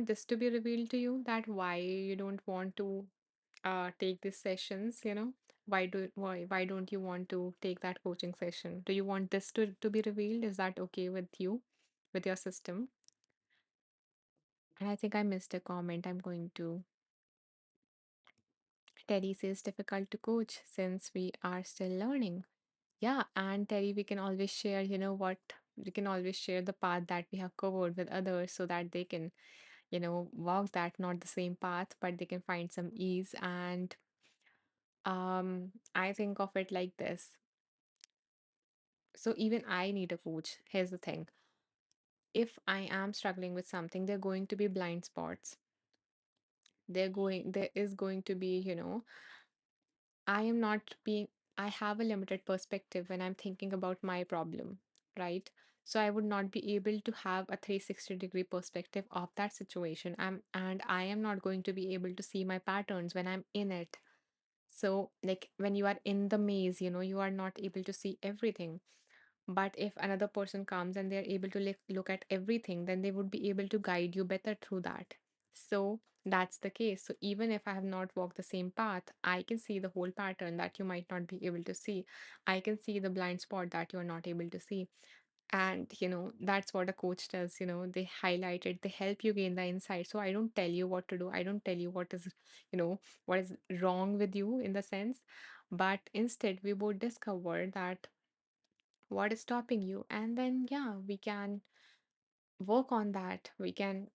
this to be revealed to you, that why you don't want to take these sessions, why don't you want to take that coaching session? Do you want this to be revealed? Is that okay with you, with your system? And I think I missed a comment. I'm going to Terry says difficult to coach since we are still learning. Yeah, and Terry, we can always share, we can always share the path that we have covered with others, so that they can, walk that not the same path, but they can find some ease. And I think of it like this. So even I need a coach. Here's the thing. If I am struggling with something, there are going to be blind spots. There is going to be, I am not being, I have a limited perspective when I'm thinking about my problem, right? So I would not be able to have a 360-degree perspective of that situation. And I am not going to be able to see my patterns when I'm in it. So, like when you are in the maze, you are not able to see everything. But if another person comes and they're able to look at everything, then they would be able to guide you better through that. So that's the case. So even if I have not walked the same path, I can see the whole pattern that you might not be able to see. I can see the blind spot that you're not able to see. And that's what a coach does. They highlight it, they help you gain the insight. So I don't tell you what to do, I don't tell you what is wrong with you in the sense, but instead we both discover that what is stopping you, and then yeah, we can work on that. We can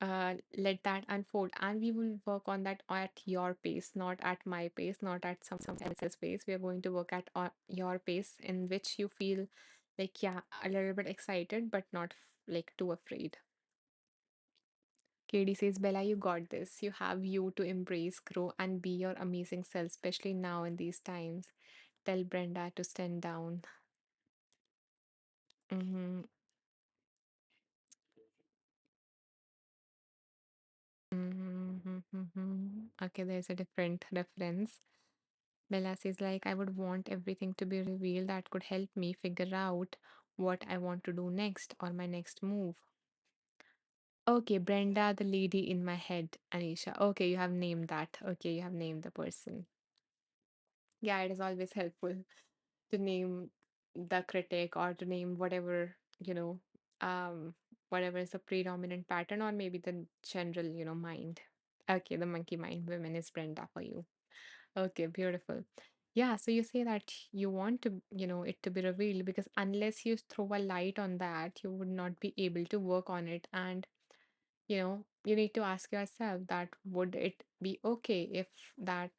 let that unfold, and we will work on that at your pace, not at my pace, not at some else's pace. We are going to work at your pace, in which you feel like, yeah, a little bit excited but not like too afraid. KD says, Bella, you got this. You have you to embrace, grow, and be your amazing self, especially now in these times. Tell Brenda to stand down. Mm-hmm. Mm-hmm. Mm-hmm. Okay, there's a different reference. Bella says, like, I would want everything to be revealed that could help me figure out what I want to do next or my next move. Okay, Brenda, the lady in my head, Anisha. Okay, you have named that. Okay, you have named the person. Yeah, it is always helpful to name the critic, or to name whatever, um, whatever is the predominant pattern, or maybe the general, mind. Okay, the monkey mind women is Brenda for you. Okay, beautiful. Yeah, so you say that you want to, it to be revealed, because unless you throw a light on that, you would not be able to work on it. And, you need to ask yourself that would it be okay that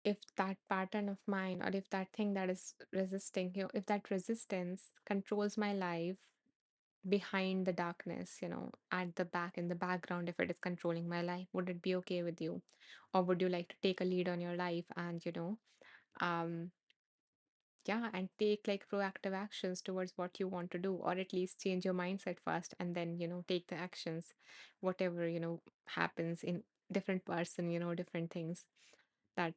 if that pattern of mine, or if that thing that is resisting, if that resistance controls my life behind the darkness, at the back, in the background, if it is controlling my life, would it be okay with you? Or would you like to take a lead on your life and, um, yeah, and take like proactive actions towards what you want to do, or at least change your mindset first, and then, take the actions, whatever, happens in different person, different things that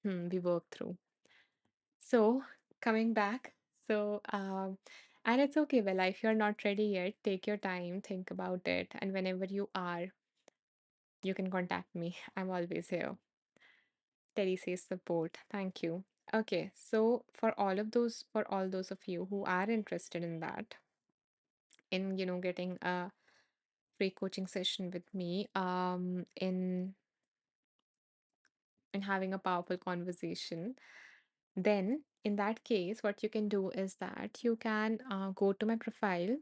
we work through. So, coming back, so, and it's okay, Bella, if you're not ready yet, take your time, think about it, and whenever you are, you can contact me. I'm always here. Terry says support. Thank you. Okay, so for all those of you who are interested in that, in getting a free coaching session with me, in having a powerful conversation, then in that case, what you can do is that you can go to my profile.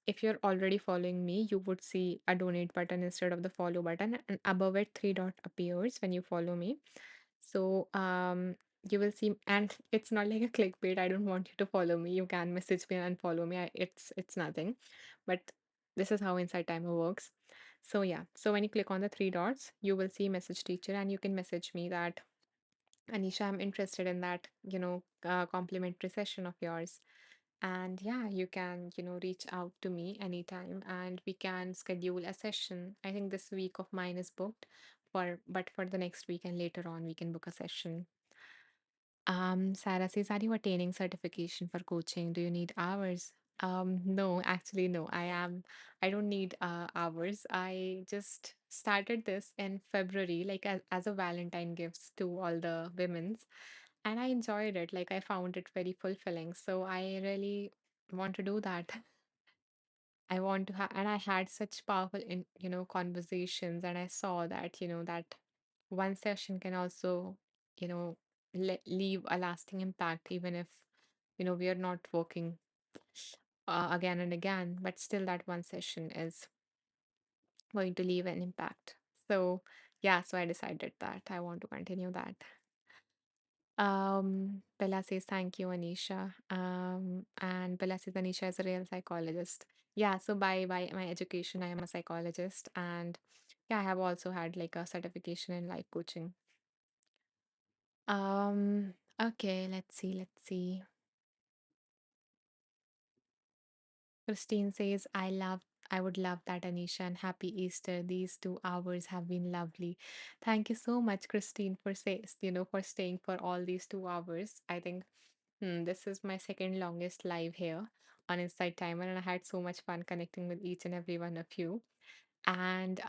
If you're already following me, you would see a donate button instead of the follow button, and above it, three dot appears when you follow me. So you will see, and it's not like a clickbait. I don't want you to follow me. You can message me and follow me. It's nothing, but this is how Inside Timer works. So yeah, so when you click on the three dots, you will see message teacher, and you can message me that, Anisha, I'm interested in that, complimentary session of yours. And yeah, you can, reach out to me anytime, and we can schedule a session. I think this week of mine is booked, but for the next week and later on, we can book a session. Sarah says, are you attaining certification for coaching? Do you need hours? No, actually, no. I don't need hours. I just started this in February, like as a Valentine gifts to all the women's, and I enjoyed it. Like I found it very fulfilling. So I really want to do that. I want to have, and I had such powerful, conversations, and I saw that, that one session can also, you know, leave a lasting impact, even if, we are not working again and again, but still that one session is going to leave an impact. So, yeah, so I decided that I want to continue that. Bella says, thank you, Anisha. And Bella says, Anisha is a real psychologist. Yeah, so by my education, I am a psychologist. And yeah, I have also had like a certification in life coaching. Okay, let's see. Christine says, I would love that, Anisha, and happy Easter. These 2 hours have been lovely. Thank you so much, Christine, for staying for all these 2 hours. I think this is my second longest live here. on Insight Timer, and I had so much fun connecting with each and every one of you. And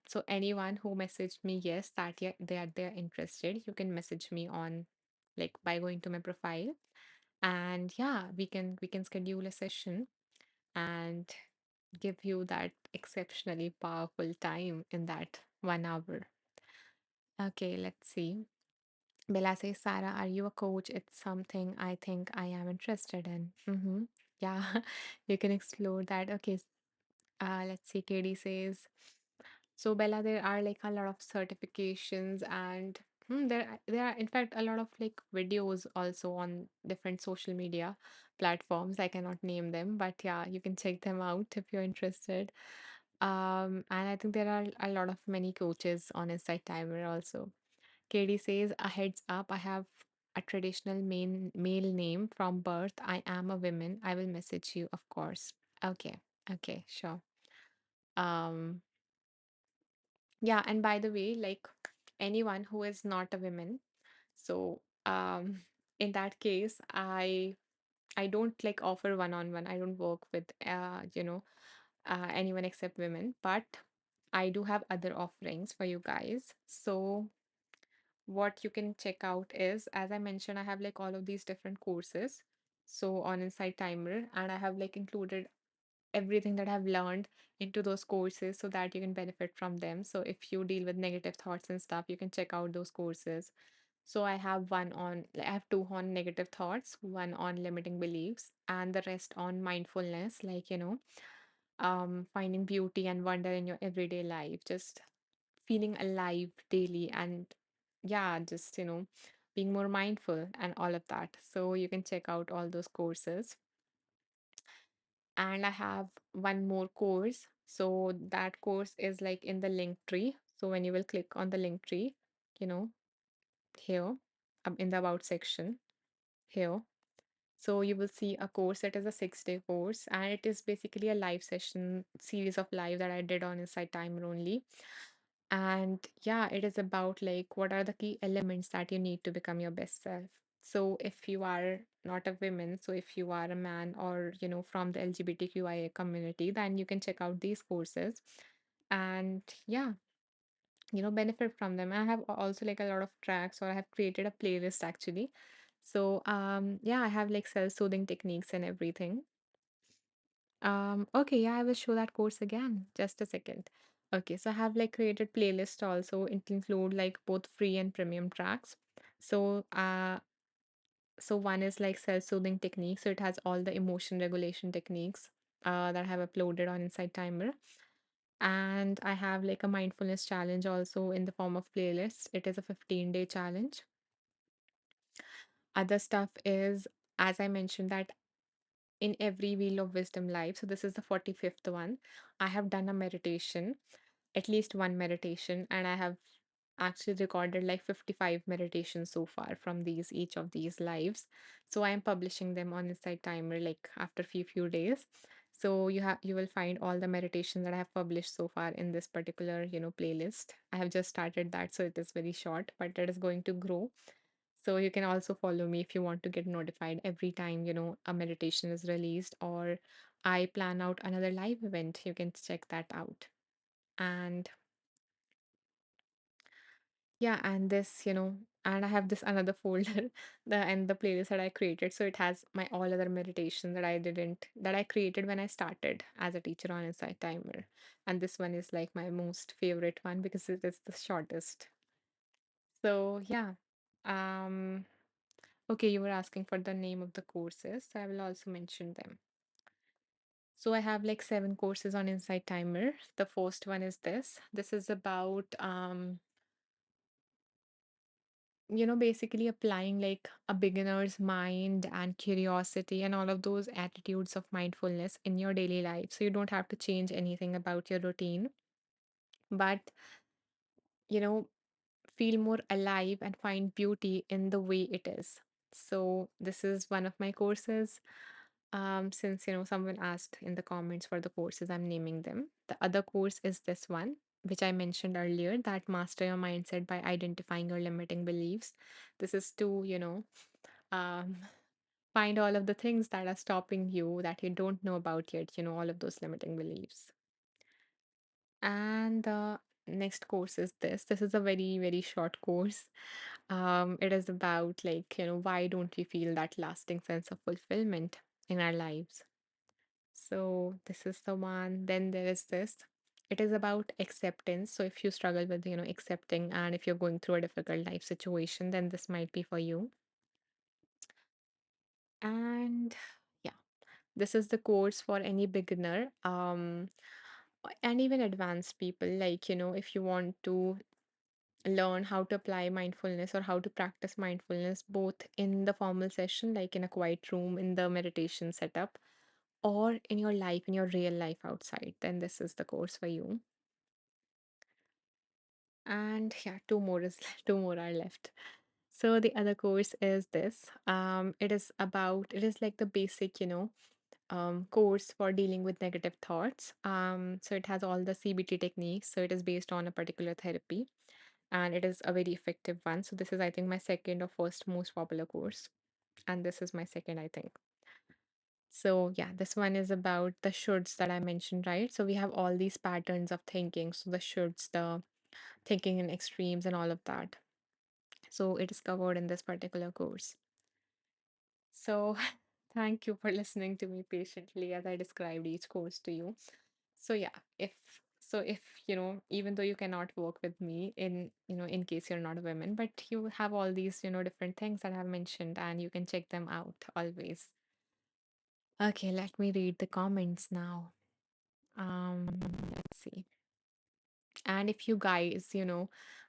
so anyone who messaged me, yes, that yeah, they're interested, you can message me on like by going to my profile, and yeah, we can schedule a session and give you that exceptionally powerful time in that 1 hour. Okay, let's see. Bella says, Sarah, are you a coach? It's something I think I am interested in. Yeah, you can explore that. Okay, let's see. Katie says, so Bella, there are like a lot of certifications and there are in fact a lot of like videos also on different social media platforms. I cannot name them, but yeah, you can check them out if you're interested. And I think there are a lot of many coaches on Insight Timer also. Katie says, a heads up, I have a traditional male name from birth. I am a woman. I will message you, of course. Okay. Okay, sure. Um, yeah, and by the way, like anyone who is not a woman, so in that case, I don't like offer one-on-one. I don't work with anyone except women, but I do have other offerings for you guys. So what you can check out is, as I mentioned, I have like all of these different courses. So on Insight Timer, and I have like included everything that I've learned into those courses so that you can benefit from them. So if you deal with negative thoughts and stuff, you can check out those courses. So I have I have two on negative thoughts, one on limiting beliefs, and the rest on mindfulness, like, finding beauty and wonder in your everyday life, just feeling alive daily and yeah, just, being more mindful and all of that. So you can check out all those courses. And I have one more course. So that course is like in the link tree. So when you will click on the link tree, you know, here in the about section here. So you will see a course that is a 6-day course, and it is basically a live session series of live that I did on Insight Timer only. And yeah, it is about like what are the key elements that you need to become your best self. So if you are not a woman, so if you are a man or from the LGBTQIA community, then you can check out these courses and yeah, benefit from them. I have also like a lot of tracks, or I have created a playlist actually. So yeah, I have like self-soothing techniques and everything. Okay, yeah, I will show that course again. Just a second. Okay, so I have like created playlist also. It include like both free and premium tracks. So so one is like self-soothing techniques. So it has all the emotion regulation techniques that I have uploaded on Insight Timer. And I have like a mindfulness challenge also in the form of playlist. It is a 15-day challenge. Other stuff is, as I mentioned, that in every Wheel of Wisdom live, so this is the 45th one, I have done a meditation, at least one meditation, and I have actually recorded like 55 meditations so far from each of these lives. So I am publishing them on Insight Timer like after few days. So you will find all the meditations that I have published so far in this particular playlist. I have just started that, so it is very short, but it is going to grow. So you can also follow me if you want to get notified every time, a meditation is released or I plan out another live event. You can check that out. And yeah, and and I have this another folder, the playlist that I created. So it has my all other meditation that I created when I started as a teacher on Insight Timer. And this one is like my most favorite one because it is the shortest. So yeah. Um Okay, you were asking for the name of the courses, so I will also mention them. So I have like 7 courses on Insight Timer. The first one is this. This is about basically applying like a beginner's mind and curiosity and all of those attitudes of mindfulness in your daily life. So you don't have to change anything about your routine, but you know, feel more alive and find beauty in the way it is. So this is one of my courses. Since someone asked in the comments for the courses, I'm naming them. The other course is this one, which I mentioned earlier, that master your mindset by identifying your limiting beliefs. This is to, um find all of the things that are stopping you that you don't know about yet, all of those limiting beliefs. And the next course is this. This is a very, very short course. It is about like, why don't we feel that lasting sense of fulfillment in our lives? So this is the one. Then there is this. It is about acceptance. So if you struggle with, accepting, and if you're going through a difficult life situation, then this might be for you. And yeah, this is the course for any beginner. And even advanced people, like, if you want to learn how to apply mindfulness or how to practice mindfulness both in the formal session, like in a quiet room, in the meditation setup, or in your life, in your real life outside, then this is the course for you. And yeah, two more is two more are left. So the other course is this. It is like the basic, course for dealing with negative thoughts. So it has all the CBT techniques. So it is based on a particular therapy, and it is a very effective one. So this is, I think, my second or first most popular course, and this is my second, I think. So yeah, this one is about the shoulds that I mentioned, right? So we have all these patterns of thinking. So the shoulds, the thinking in extremes, and all of that. So it is covered in this particular course. So thank you for listening to me patiently as I described each course to you. So yeah, if even though you cannot work with me in case you're not a woman, but you have all these, different things that I've mentioned, and you can check them out always. Okay, let me read the comments now. Let's see. And if you guys,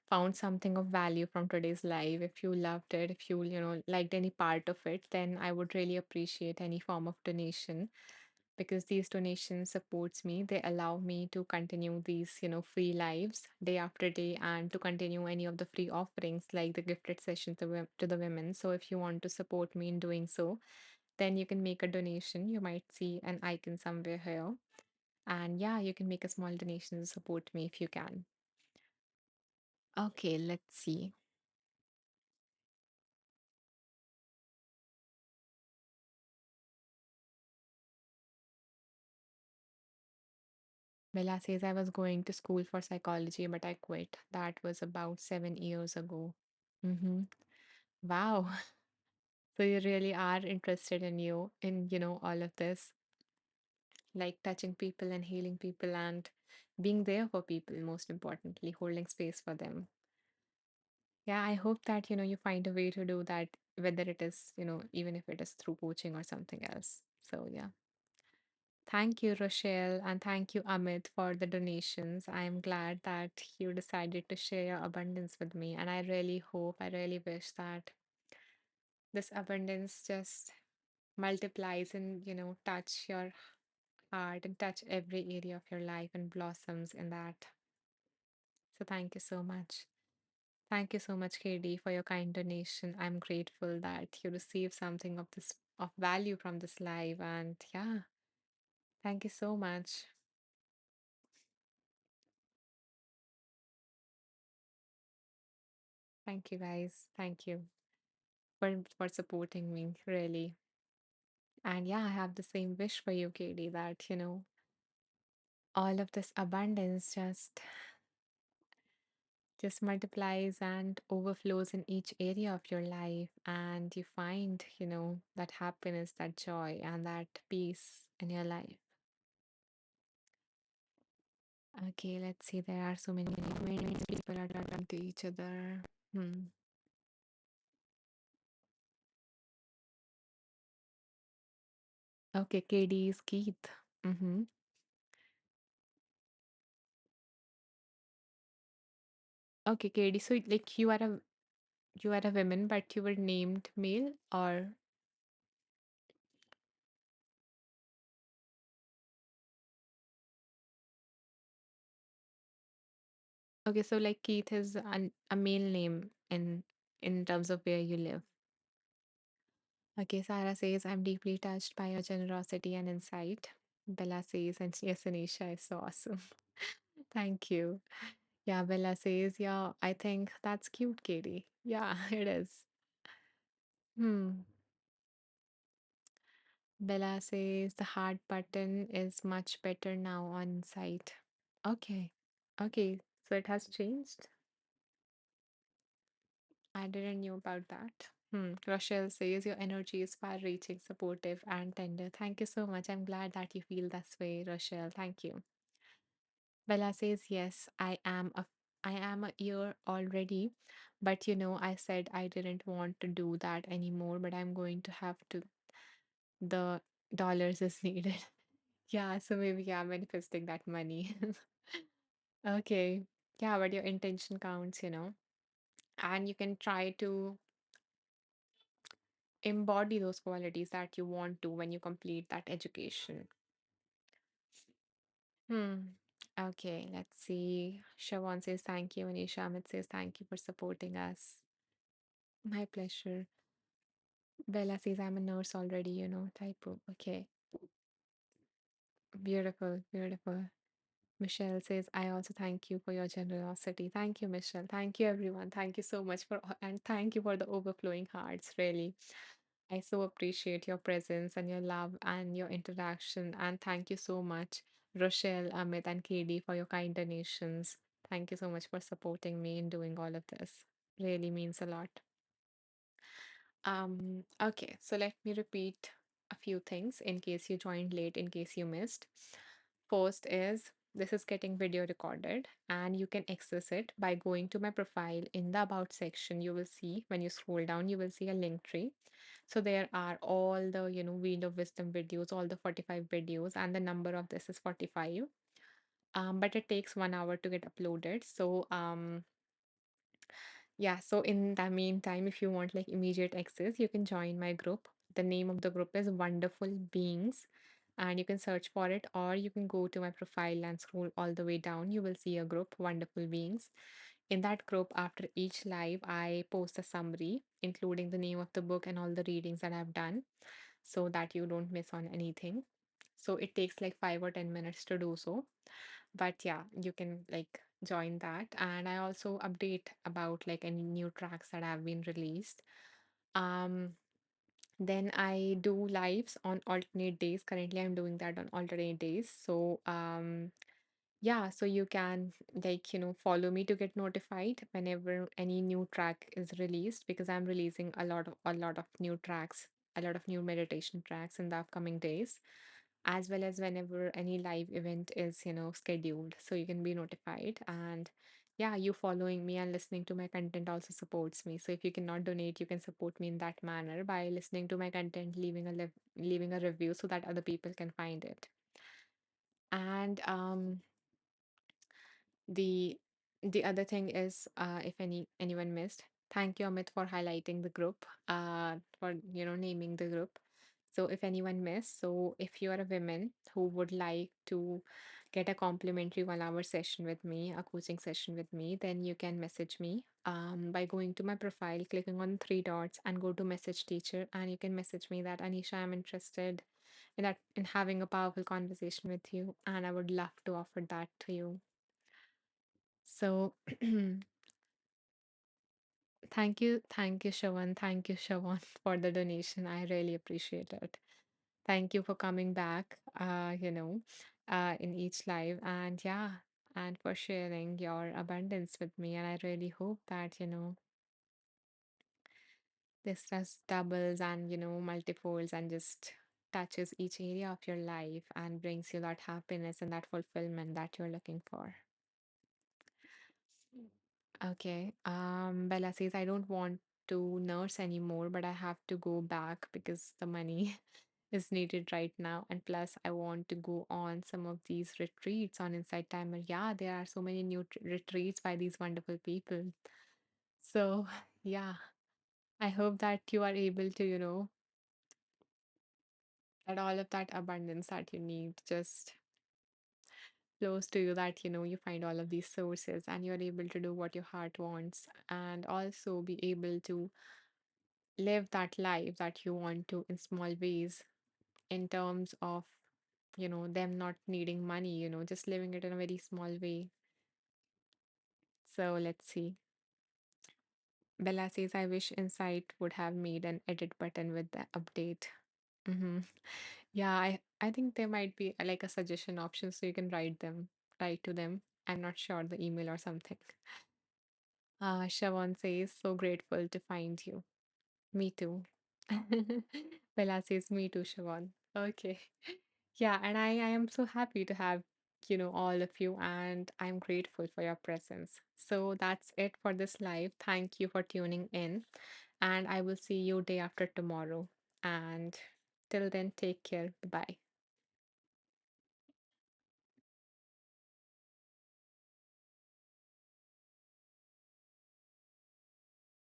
found something of value from today's live, if you loved it, if you, liked any part of it, then I would really appreciate any form of donation, because these donations supports me. They allow me to continue these, free lives day after day, and to continue any of the free offerings like the gifted sessions to the women. So if you want to support me in doing so, then you can make a donation. You might see an icon somewhere here. And yeah, you can make a small donation to support me if you can. Okay, let's see. Bella says, I was going to school for psychology, but I quit. That was about 7 years ago. Mm-hmm. Wow. So you really are interested in, all of this, like touching people and healing people and being there for people, most importantly, holding space for them. Yeah, I hope that, you find a way to do that, whether it is, even if it is through coaching or something else. So yeah. Thank you, Rochelle, and thank you, Amit, for the donations. I'm glad that you decided to share your abundance with me, and I really hope, I really wish that this abundance just multiplies and, touch your heart and touch every area of your life and blossoms in that. So thank you so much. Thank you so much, KD, for your kind donation. I'm grateful that you received something of this of value from this live, and yeah, thank you so much. Thank you, guys. Thank you for supporting me, really. And yeah, I have the same wish for you, Katie, that, all of this abundance just multiplies and overflows in each area of your life, and you find, that happiness, that joy, and that peace in your life. Okay, let's see. There are so many comments. People are talking to each other. Hmm. Okay, KD is Keith. Mm-hmm. Okay, KD. So like you are a woman, but you were named male, or okay, so like Keith is a male name in terms of where you live. Okay, Sarah says, I'm deeply touched by your generosity and insight. Bella says, and yes, Anisha is so awesome. Thank you. Yeah, Bella says, yeah, I think that's cute, Katie. Yeah, it is. Hmm. Bella says the heart button is much better now on site. Okay. Okay. So it has changed. I didn't know about that. Rochelle says your energy is far reaching, supportive, and tender. Thank you so much. I'm glad that you feel this way, Rochelle. Thank you. Bella says, yes, I am a year already, but I said I didn't want to do that anymore, but I'm going to have to. The dollars is needed. Yeah, so maybe yeah, manifesting that money. Okay. Yeah, but your intention counts. And you can try to embody those qualities that you want to when you complete that education. Hmm. Okay, let's see. Shawan says thank you, and Amit says thank you for supporting us. My pleasure. Bella says I'm a nurse already, typo. Okay. Beautiful, beautiful. Michelle says, I also thank you for your generosity. Thank you, Michelle. Thank you, everyone. Thank you so much and thank you for the overflowing hearts, really. I so appreciate your presence and your love and your interaction. And thank you so much, Rochelle, Amit, and Katie, for your kind donations. Thank you so much for supporting me in doing all of this. Really means a lot. Okay, so let me repeat a few things in case you joined late, in case you missed. First is this is getting video recorded and you can access it by going to my profile in the about section. You will see when you scroll down, you will see a link tree. So there are all the Wheel of Wisdom videos, all the 45 videos, and the number of this is 45. But it takes 1 hour to get uploaded. So yeah, so in the meantime, if you want like immediate access, you can join my group. The name of the group is Wonderful Beings, and you can search for it, or you can go to my profile and scroll all the way down. You will see a group, Wonderful Beings. In that group, after each live, I post a summary, including the name of the book and all the readings that I've done, so that you don't miss on anything. So it takes like 5 or 10 minutes to do so, but yeah, you can like join that, and I also update about like any new tracks that have been released. um then I do lives on alternate days. Currently I'm doing that on alternate days, so yeah, so you can like follow me to get notified whenever any new track is released, because I'm releasing a lot of new tracks, a lot of new meditation tracks in the upcoming days, as well as whenever any live event is scheduled, so you can be notified. And yeah, you following me and listening to my content also supports me. So if you cannot donate, you can support me in that manner by listening to my content, leaving a review so that other people can find it. And the the other thing is, if anyone missed, thank you, Amit, for highlighting the group, for naming the group. So if anyone missed, so if you are a woman who would like to get a complimentary 1 hour session with me, a coaching session with me, then you can message me by going to my profile, clicking on three dots, and go to message teacher, and you can message me that Anisha, I'm interested in having a powerful conversation with you, and I would love to offer that to you. So thank you, Shawan. Thank you, Shawan, for the donation. I really appreciate it. Thank you for coming back, in each live, and yeah, and for sharing your abundance with me. And I really hope that this just doubles and multifolds and just touches each area of your life and brings you that happiness and that fulfillment that you're looking for. Okay. Bella says, I don't want to nurse anymore, but I have to go back because the money is needed right now. And plus, I want to go on some of these retreats on Inside Timer. Yeah, there are so many new retreats by these wonderful people. So, yeah, I hope that you are able to that all of that abundance that you need just flows to you, that you find all of these sources and you're able to do what your heart wants, and also be able to live that life that you want to in small ways, in terms of them not needing money, just living it in a very small way. So let's see. Bella says, I wish Insight would have made an edit button with the update. Mm-hmm. Yeah, I think there might be like a suggestion option so you can write to them. I'm not sure the email or something. Shavon says, so grateful to find you. Me too. Bella says, me too, Shavon. Okay. Yeah, and I am so happy to have, all of you, and I'm grateful for your presence. So that's it for this live. Thank you for tuning in, and I will see you day after tomorrow. And till then, take care. Bye.